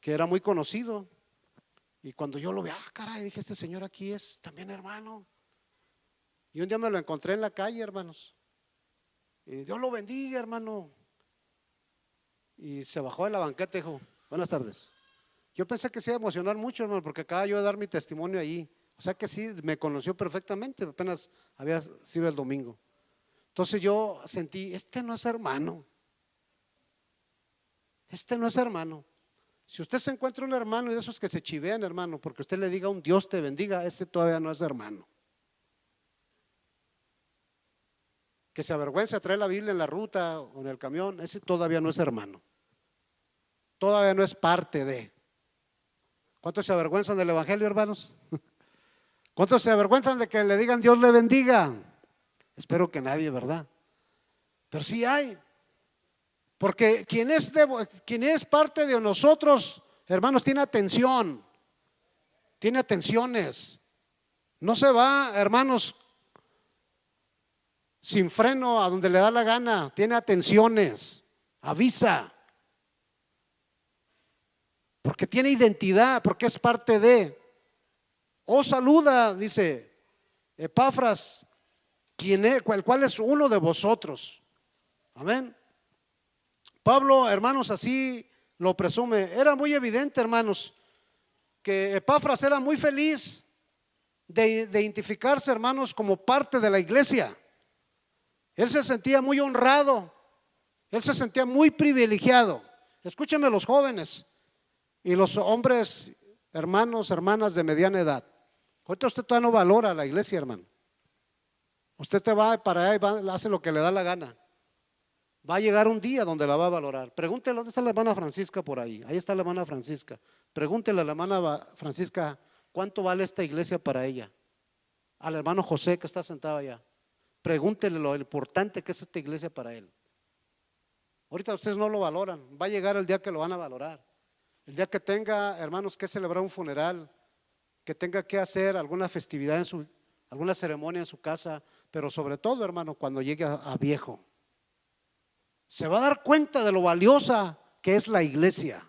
que era muy conocido. Y cuando yo lo vi, caray, dije: este señor aquí es también hermano. Y un día me lo encontré en la calle, hermanos, y Dios lo bendiga, hermano. Y se bajó de la banqueta y dijo: buenas tardes. Yo pensé que se iba a emocionar mucho, hermano, porque acababa yo de dar mi testimonio allí. O sea que sí, me conoció perfectamente, apenas había sido el domingo. Entonces yo sentí: este no es hermano. Este no es hermano. Si usted se encuentra un hermano y de esos que se chivean, hermano, porque usted le diga un Dios te bendiga, ese todavía no es hermano. Que se avergüenza de traer la Biblia en la ruta o en el camión, ese todavía no es hermano. Todavía no es parte de. ¿Cuántos se avergüenzan del evangelio, hermanos? ¿Cuántos se avergüenzan de que le digan Dios le bendiga? Espero que nadie, ¿verdad? Pero sí hay. Porque quien es parte de nosotros, hermanos, tiene atención, tiene atenciones. No se va, hermanos, sin freno a donde le da la gana. Tiene atenciones, avisa, porque tiene identidad, porque es parte de. Os saluda, dice Epafras, el cual es uno de vosotros. Amén. Pablo, hermanos, así lo presume. Era muy evidente, hermanos, que Epafras era muy feliz de identificarse, hermanos, como parte de la iglesia. Él se sentía muy honrado, él se sentía muy privilegiado. Escúchenme, los jóvenes y los hombres, hermanos, hermanas de mediana edad. Ahorita usted todavía no valora la iglesia, hermano. Usted te va para allá y hace lo que le da la gana. Va a llegar un día donde la va a valorar. Pregúntele: ¿dónde está la hermana Francisca? Por ahí. Ahí está la hermana Francisca. Pregúntele a la hermana Francisca: ¿cuánto vale esta iglesia para ella? al hermano José que está sentado allá. Pregúntele lo importante que es esta iglesia para él. Ahorita ustedes no lo valoran, va a llegar el día que lo van a valorar. El día que tenga, hermanos, que celebrar un funeral, que tenga que hacer alguna festividad alguna ceremonia en su casa, pero sobre todo, hermano, cuando llegue a viejo, se va a dar cuenta de lo valiosa que es la iglesia.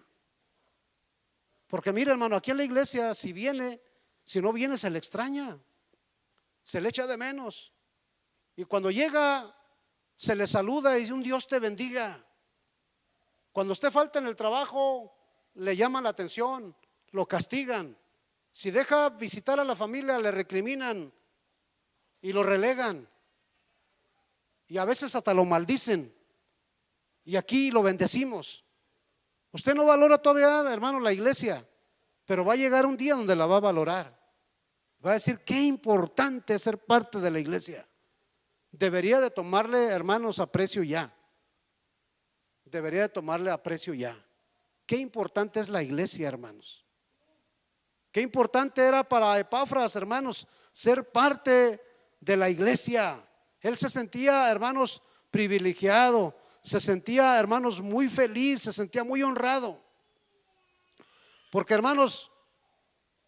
Porque mire, hermano, aquí en la iglesia, si no viene, se le extraña, se le echa de menos. Y cuando llega, se le saluda y dice un Dios te bendiga. Cuando usted falta en el trabajo, le llaman la atención, lo castigan. Si deja visitar a la familia, le recriminan y lo relegan. Y a veces hasta lo maldicen. Y aquí lo bendecimos. Usted no valora todavía, hermano, la iglesia, pero va a llegar un día donde la va a valorar. Va a decir qué importante es ser parte de la iglesia. Debería de tomarle, hermanos, aprecio ya. Debería de tomarle aprecio ya. Qué importante es la iglesia, hermanos. Qué importante era para Epafras, hermanos, ser parte de la iglesia. Él se sentía, hermanos, privilegiado. Se sentía, hermanos, muy feliz, se sentía muy honrado. Porque, hermanos,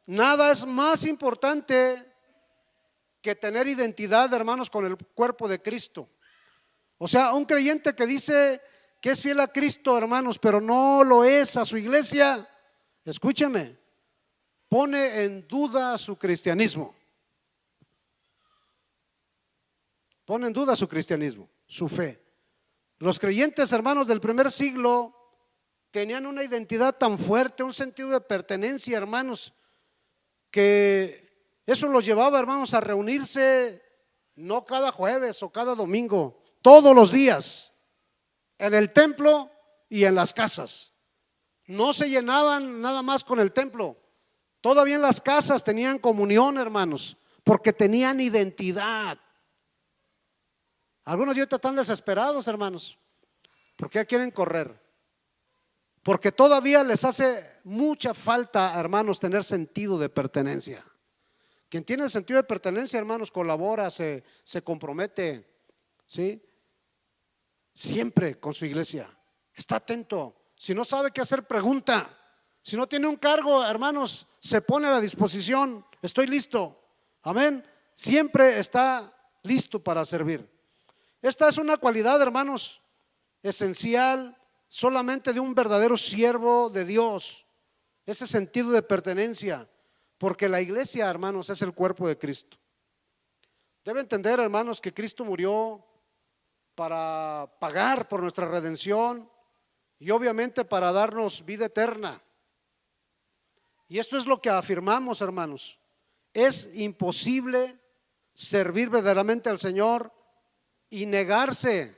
nada es más importante que tener identidad, hermanos, con el cuerpo de Cristo. O sea, un creyente que dice que es fiel a Cristo, hermanos, pero no lo es a su iglesia, escúcheme, pone en duda su cristianismo. Pone en duda su cristianismo, su fe. Los creyentes, hermanos, del primer siglo tenían una identidad tan fuerte, un sentido de pertenencia, hermanos, que eso los llevaba, hermanos, a reunirse no cada jueves o cada domingo, todos los días, en el templo y en las casas. No se llenaban nada más con el templo, todavía en las casas tenían comunión, hermanos, porque tenían identidad. Algunos de ahorita están desesperados, hermanos, porque ya quieren correr, porque todavía les hace mucha falta, hermanos, tener sentido de pertenencia. Quien tiene sentido de pertenencia, hermanos, colabora, se compromete, ¿sí? Siempre con su iglesia, está atento. Si no sabe qué hacer, pregunta. Si no tiene un cargo, hermanos, se pone a la disposición. Estoy listo, amén. Siempre está listo para servir. Esta es una cualidad, hermanos, esencial solamente de un verdadero siervo de Dios, ese sentido de pertenencia, porque la iglesia, hermanos, es el cuerpo de Cristo. Debe entender, hermanos, que Cristo murió para pagar por nuestra redención y obviamente para darnos vida eterna. Y esto es lo que afirmamos, hermanos. Es imposible servir verdaderamente al Señor y negarse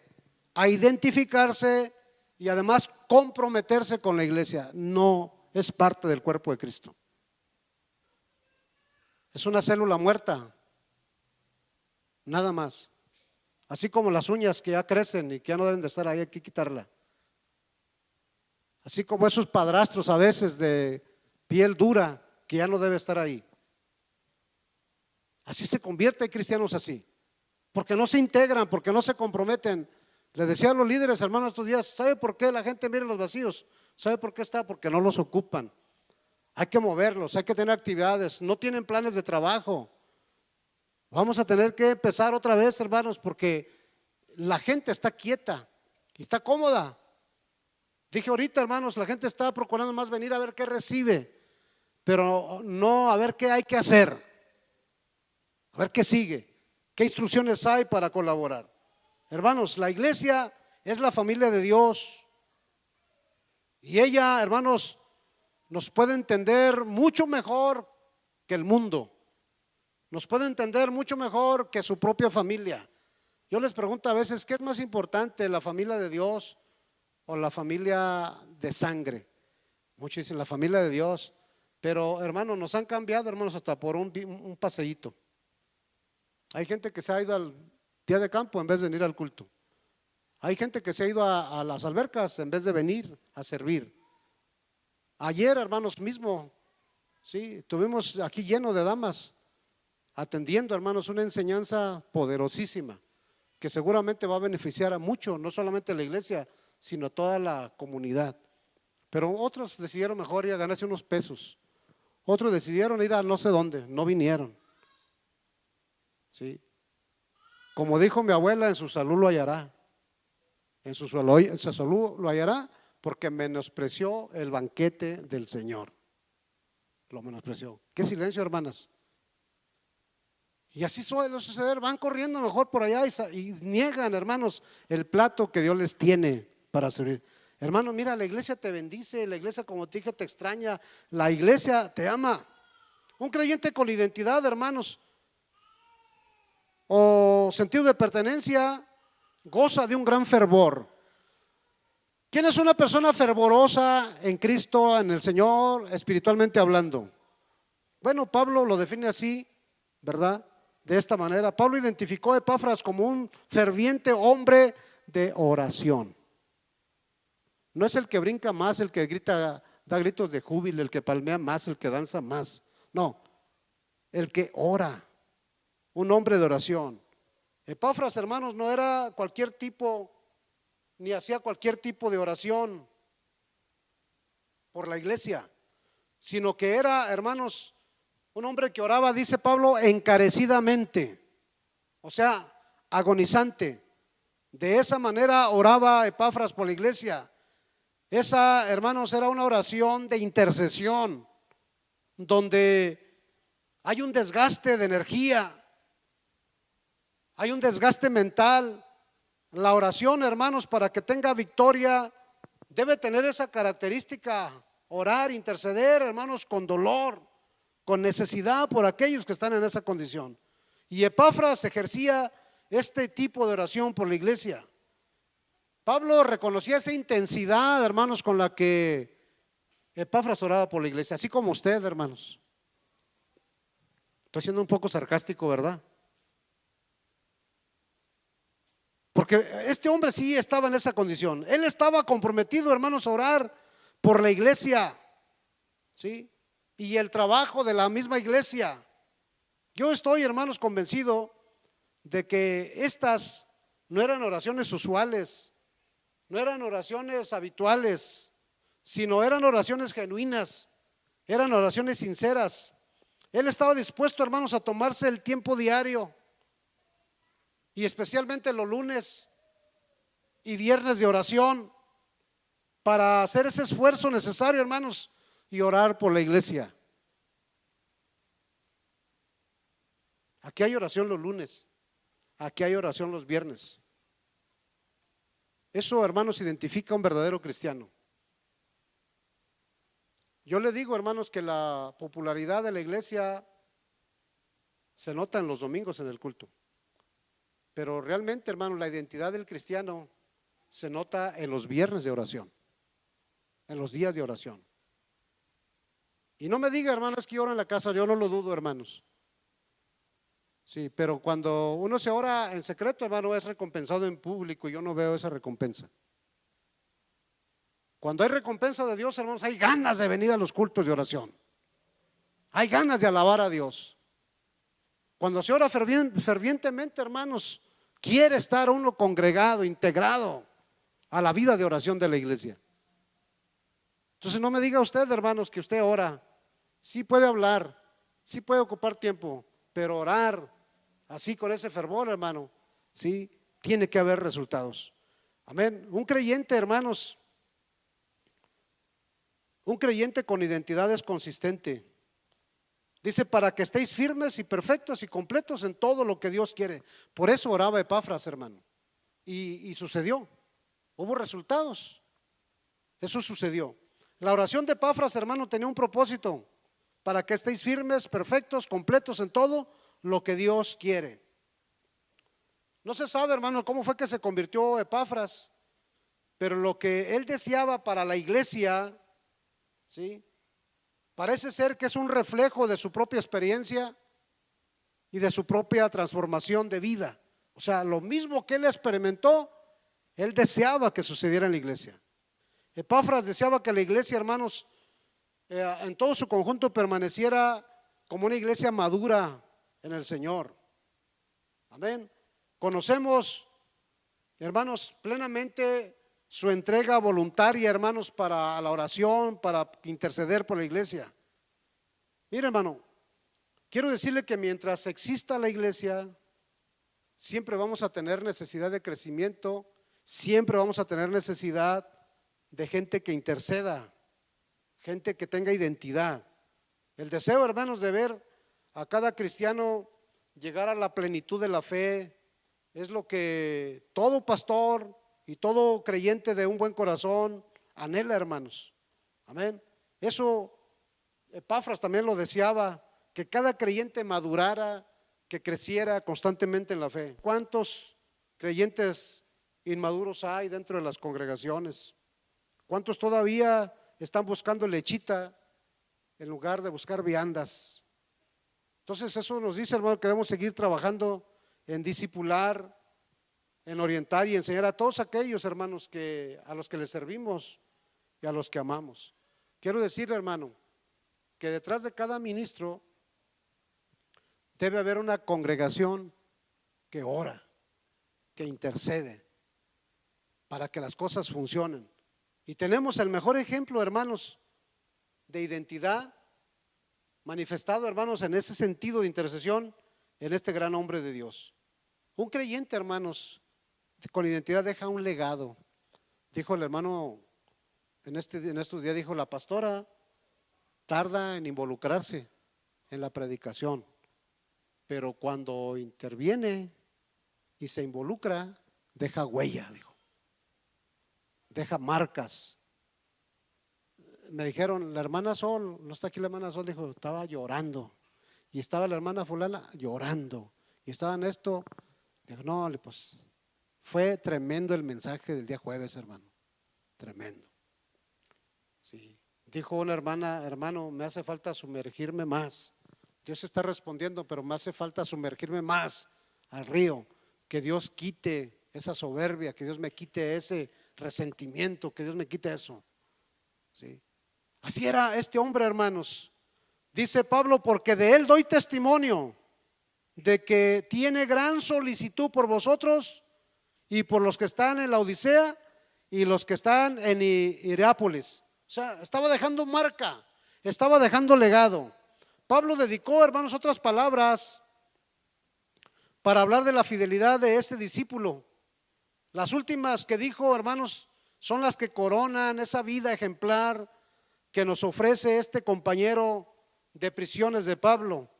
a identificarse y además comprometerse con la iglesia. No es parte del cuerpo de Cristo. Es una célula muerta, nada más. Así como las uñas que ya crecen y que ya no deben de estar ahí, hay que quitarla. Así como esos padrastros a veces de piel dura que ya no debe estar ahí. Así se convierte, hay cristianos así, porque no se integran, porque no se comprometen. Le decía a los líderes, hermanos, estos días, ¿sabe por qué la gente mira los vacíos? ¿Sabe por qué está? Porque no los ocupan. Hay que moverlos, hay que tener actividades, no tienen planes de trabajo. Vamos a tener que empezar otra vez, hermanos, porque la gente está quieta y está cómoda. Dije ahorita, hermanos, la gente está procurando más venir a ver qué recibe, pero no a ver qué hay que hacer, a ver qué sigue, qué instrucciones hay para colaborar. Hermanos, la iglesia es la familia de Dios y ella, hermanos, nos puede entender mucho mejor que el mundo, nos puede entender mucho mejor que su propia familia. Yo les pregunto a veces, ¿qué es más importante, la familia de Dios o la familia de sangre? Muchos dicen la familia de Dios, pero hermanos, nos han cambiado, hermanos, hasta por un paseíto. Hay gente que se ha ido al día de campo en vez de venir al culto. Hay gente que se ha ido a las albercas en vez de venir a servir. Ayer, hermanos, mismo, sí, tuvimos aquí lleno de damas atendiendo, hermanos, una enseñanza poderosísima que seguramente va a beneficiar a mucho, no solamente a la iglesia, sino a toda la comunidad. Pero otros decidieron mejor ir a ganarse unos pesos. Otros decidieron ir a no sé dónde, no vinieron. ¿Sí? Como dijo mi abuela, en su salud lo hallará. En su salud lo hallará porque menospreció el banquete del Señor. Lo menospreció. Qué silencio, hermanas. Y así suele suceder, van corriendo mejor por allá y niegan, hermanos, el plato que Dios les tiene para servir. Hermanos, mira, la iglesia te bendice, la iglesia, como te dije, te extraña, la iglesia te ama. Un creyente con identidad, hermanos, o sentido de pertenencia, goza de un gran fervor. ¿Quién es una persona fervorosa en Cristo, en el Señor, espiritualmente hablando? Bueno, Pablo lo define así, ¿verdad? De esta manera, Pablo identificó a Epafras como un ferviente hombre de oración. No es el que brinca más, el que grita, da gritos de júbilo, el que palmea más, el que danza más. No, el que ora, un hombre de oración. Epafras, hermanos, no era cualquier tipo, ni hacía cualquier tipo de oración por la iglesia, sino que era, hermanos, un hombre que oraba, dice Pablo, encarecidamente, o sea, agonizante. De esa manera oraba Epafras por la iglesia. Esa, hermanos, era una oración de intercesión, donde hay un desgaste de energía, hay un desgaste mental. La oración, hermanos, para que tenga victoria, debe tener esa característica: orar, interceder, hermanos, con dolor, con necesidad por aquellos que están en esa condición. Y Epafras ejercía este tipo de oración por la iglesia. Pablo reconocía esa intensidad, hermanos, con la que Epafras oraba por la iglesia, así como usted, hermanos. Estoy siendo un poco sarcástico, ¿verdad? Porque este hombre sí estaba en esa condición. Él estaba comprometido, hermanos, a orar por la iglesia, ¿sí? Y el trabajo de la misma iglesia. Yo estoy, hermanos, convencido de que estas no eran oraciones usuales, no eran oraciones habituales, sino eran oraciones genuinas, eran oraciones sinceras. Él estaba dispuesto, hermanos, a tomarse el tiempo diario, y especialmente los lunes y viernes de oración, para hacer ese esfuerzo necesario, hermanos, y orar por la iglesia. Aquí hay oración los lunes, aquí hay oración los viernes. Eso, hermanos, identifica a un verdadero cristiano. Yo le digo, hermanos, que la popularidad de la iglesia se nota en los domingos en el culto, pero realmente, hermanos, la identidad del cristiano se nota en los viernes de oración, en los días de oración. Y no me diga, hermanos, que yo oro en la casa, yo no lo dudo, hermanos. Sí, pero cuando uno se ora en secreto, hermano, es recompensado en público, y yo no veo esa recompensa. Cuando hay recompensa de Dios, hermanos, hay ganas de venir a los cultos de oración, hay ganas de alabar a Dios. Cuando se ora fervientemente, hermanos, quiere estar uno congregado, integrado a la vida de oración de la iglesia. Entonces no me diga usted, hermanos, que usted ora. Sí puede hablar, sí puede ocupar tiempo, pero orar así con ese fervor, hermano, sí, tiene que haber resultados. Amén. Un creyente, hermanos, un creyente con identidad es consistente. Dice: para que estéis firmes y perfectos y completos en todo lo que Dios quiere. Por eso oraba Epafras, hermano, y sucedió, hubo resultados. Eso sucedió. La oración de Epafras, hermano, tenía un propósito: para que estéis firmes, perfectos, completos en todo lo que Dios quiere. No se sabe, hermano, cómo fue que se convirtió Epafras, pero lo que él deseaba para la iglesia, ¿sí?, parece ser que es un reflejo de su propia experiencia y de su propia transformación de vida. O sea, lo mismo que él experimentó, él deseaba que sucediera en la iglesia. Epafras deseaba que la iglesia, hermanos, en todo su conjunto permaneciera como una iglesia madura en el Señor. Amén. Conocemos, hermanos, plenamente su entrega voluntaria, hermanos, para la oración, para interceder por la iglesia. Mire, hermano, quiero decirle que mientras exista la iglesia, siempre vamos a tener necesidad de crecimiento, siempre vamos a tener necesidad de gente que interceda, gente que tenga identidad. El deseo, hermanos, de ver a cada cristiano llegar a la plenitud de la fe es lo que todo pastor y todo creyente de un buen corazón anhela, hermanos. Amén. Eso Epafras también lo deseaba, que cada creyente madurara, que creciera constantemente en la fe. ¿Cuántos creyentes inmaduros hay dentro de las congregaciones? ¿Cuántos todavía están buscando lechita en lugar de buscar viandas? Entonces eso nos dice, hermano, que debemos seguir trabajando en discipular, en orientar y enseñar a todos aquellos hermanos a los que les servimos y a los que amamos. Quiero decirle, hermano, que detrás de cada ministro debe haber una congregación que ora, que intercede para que las cosas funcionen. Y tenemos el mejor ejemplo, hermanos, de identidad manifestado, hermanos, en ese sentido de intercesión en este gran hombre de Dios. Un creyente, hermanos, con identidad deja un legado. Dijo el hermano en estos días, dijo: la pastora tarda en involucrarse en la predicación, pero cuando interviene y se involucra, deja huella, dijo, deja marcas. Me dijeron, la hermana Sol, no está aquí la hermana Sol, dijo, estaba llorando, y estaba la hermana fulana llorando, y estaba en esto. Dijo, no, pues fue tremendo el mensaje del día jueves, hermano, tremendo. Sí. Dijo una hermana, hermano, me hace falta sumergirme más. Dios está respondiendo, pero me hace falta sumergirme más al río. Que Dios quite esa soberbia, que Dios me quite ese resentimiento, que Dios me quite eso. ¿Sí? Así era este hombre, hermanos. Dice Pablo, porque de él doy testimonio de que tiene gran solicitud por vosotros y por los que están en la Odisea y los que están en Hierápolis. O sea, estaba dejando marca, estaba dejando legado. Pablo dedicó, hermanos, otras palabras para hablar de la fidelidad de este discípulo. Las últimas que dijo, hermanos, son las que coronan esa vida ejemplar que nos ofrece este compañero de prisiones de Pablo.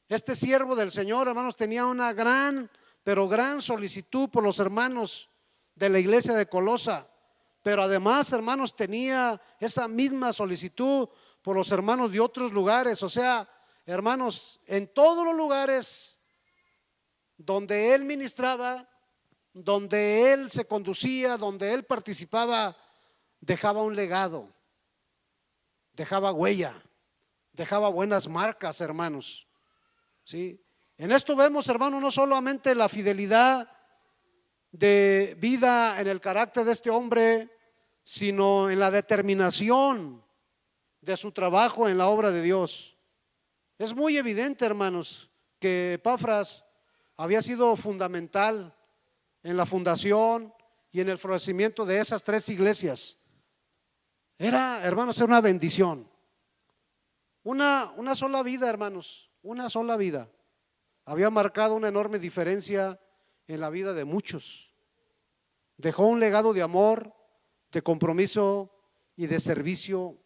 Este siervo del Señor, hermanos, tenía una gran, pero gran solicitud por los hermanos de la iglesia de Colosa. Pero además, hermanos, tenía esa misma solicitud por los hermanos de otros lugares. O sea, hermanos, en todos los lugares donde él ministraba, donde él se conducía, donde él participaba, dejaba un legado, dejaba huella, dejaba buenas marcas, hermanos. ¿Sí? En esto vemos, hermanos, no solamente la fidelidad de vida en el carácter de este hombre, sino en la determinación de su trabajo en la obra de Dios. Es muy evidente, hermanos, que Epafras había sido fundamental en la fundación y en el florecimiento de esas tres iglesias. Era, hermanos, era una bendición. Una sola vida, hermanos, una sola vida había marcado una enorme diferencia en la vida de muchos. Dejó un legado de amor, de compromiso y de servicio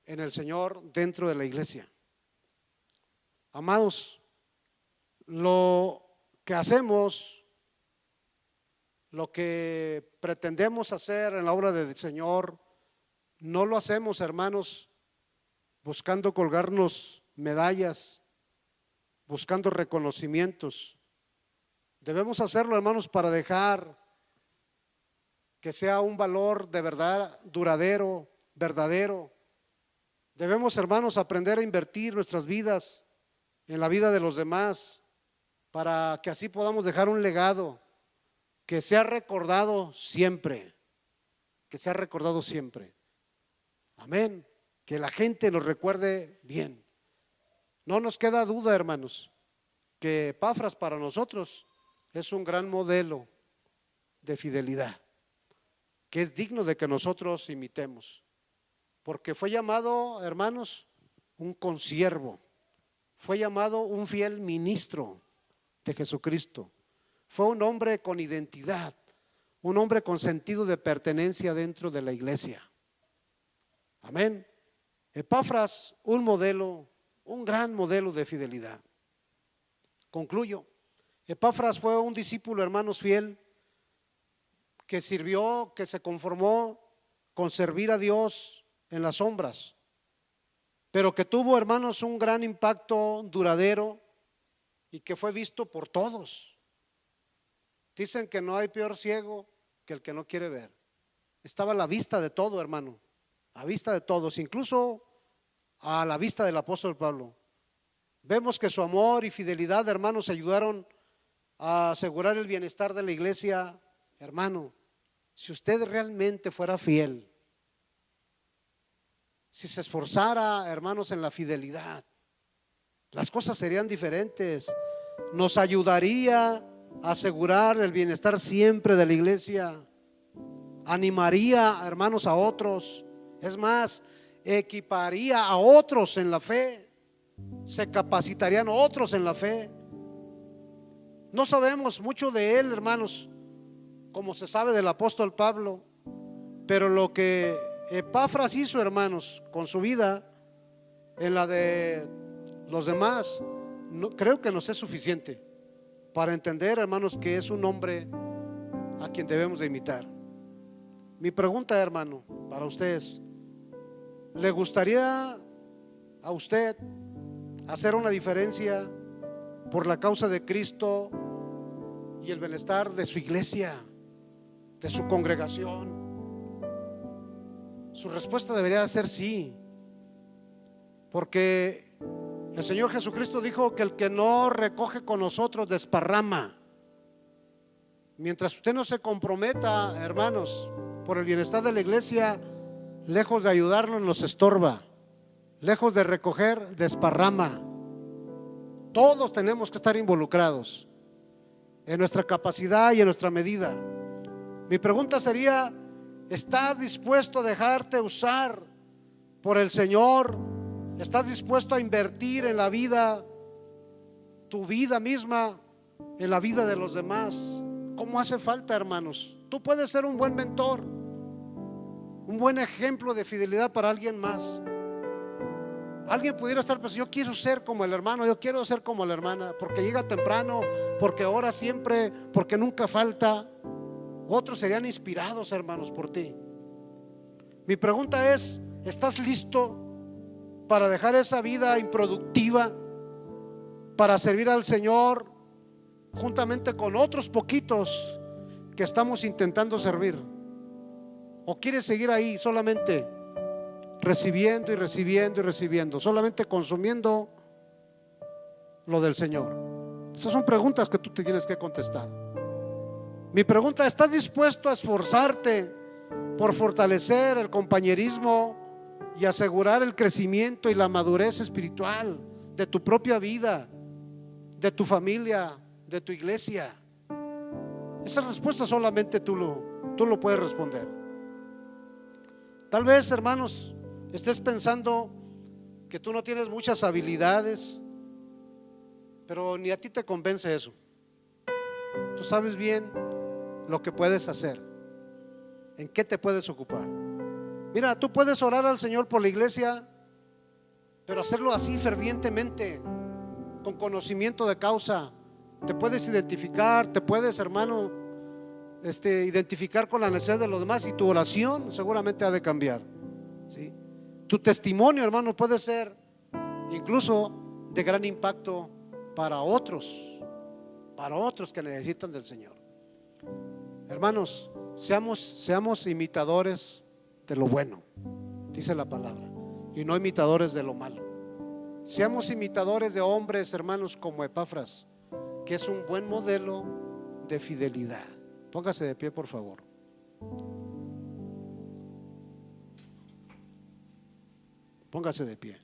en el Señor dentro de la iglesia. Amados, lo que hacemos, lo que pretendemos hacer en la obra del Señor, no lo hacemos, hermanos, buscando colgarnos medallas, buscando reconocimientos. Debemos hacerlo, hermanos, para dejar que sea un valor de verdad duradero, verdadero. Debemos, hermanos, aprender a invertir nuestras vidas en la vida de los demás, para que así podamos dejar un legado que sea recordado siempre, que sea recordado siempre. Amén. Que la gente nos recuerde bien. No nos queda duda, hermanos, que Epafras para nosotros es un gran modelo de fidelidad, que es digno de que nosotros imitemos, porque fue llamado, hermanos, un consiervo, fue llamado un fiel ministro de Jesucristo, fue un hombre con identidad, un hombre con sentido de pertenencia dentro de la iglesia. Amén. Epafras, un modelo, un gran modelo de fidelidad. Concluyo. Epafras fue un discípulo, hermanos, fiel, que sirvió, que se conformó con servir a Dios en las sombras, pero que tuvo, hermanos, un gran impacto duradero y que fue visto por todos. Dicen que no hay peor ciego que el que no quiere ver. Estaba a la vista de todo, hermano, a vista de todos, incluso a la vista del apóstol Pablo. Vemos que su amor y fidelidad, hermanos, ayudaron a asegurar el bienestar de la iglesia. Hermano, si usted realmente fuera fiel, si se esforzara, hermanos, en la fidelidad, las cosas serían diferentes. Nos ayudaría a asegurar el bienestar siempre de la iglesia. Animaría, hermanos, a otros. Es más, equiparía a otros en la fe. Se capacitarían otros en la fe. No sabemos mucho de él, hermanos, como se sabe del apóstol Pablo, pero lo que Epafras hizo, hermanos, con su vida, en la de los demás, creo que nos es suficiente para entender, hermanos, que es un hombre a quien debemos de imitar. Mi pregunta, hermano, para ustedes: ¿le gustaría a usted hacer una diferencia por la causa de Cristo y el bienestar de su iglesia, de su congregación? Su respuesta debería ser sí, porque el Señor Jesucristo dijo que el que no recoge con nosotros desparrama. Mientras usted no se comprometa, hermanos, por el bienestar de la iglesia, lejos de ayudarnos, nos estorba. Lejos de recoger, desparrama. Todos tenemos que estar involucrados en nuestra capacidad y en nuestra medida. Mi pregunta sería: ¿estás dispuesto a dejarte usar por el Señor? ¿Estás dispuesto a invertir en la vida, tu vida misma, en la vida de los demás? ¿Cómo hace falta, hermanos? Tú puedes ser un buen mentor, un buen ejemplo de fidelidad para alguien más. Alguien pudiera estar pensando: yo quiero ser como el hermano, yo quiero ser como la hermana, porque llega temprano, porque ora siempre, porque nunca falta. Otros serían inspirados, hermanos, por ti. Mi pregunta es: ¿estás listo para dejar esa vida improductiva para servir al Señor juntamente con otros poquitos que estamos intentando servir? ¿O quieres seguir ahí solamente recibiendo y recibiendo y recibiendo, solamente consumiendo lo del Señor? Esas son preguntas que tú te tienes que contestar. Mi pregunta: ¿estás dispuesto a esforzarte por fortalecer el compañerismo y asegurar el crecimiento y la madurez espiritual de tu propia vida, de tu familia, de tu iglesia? Esa respuesta solamente tú lo puedes responder. Tal vez, hermanos, estés pensando que tú no tienes muchas habilidades, pero ni a ti te convence eso. Tú sabes bien lo que puedes hacer, en qué te puedes ocupar. Mira, tú puedes orar al Señor por la iglesia, pero hacerlo así fervientemente, con conocimiento de causa. Te puedes identificar, te puedes, hermano, identificar con la necesidad de los demás, y tu oración seguramente ha de cambiar, ¿sí? Tu testimonio, hermano, puede ser incluso de gran impacto para otros que necesitan del Señor. Hermanos, seamos imitadores de lo bueno, dice la palabra, y no imitadores de lo malo. Seamos imitadores de hombres, hermanos, como Epafras, que es un buen modelo de fidelidad. Póngase de pie, por favor. Póngase de pie.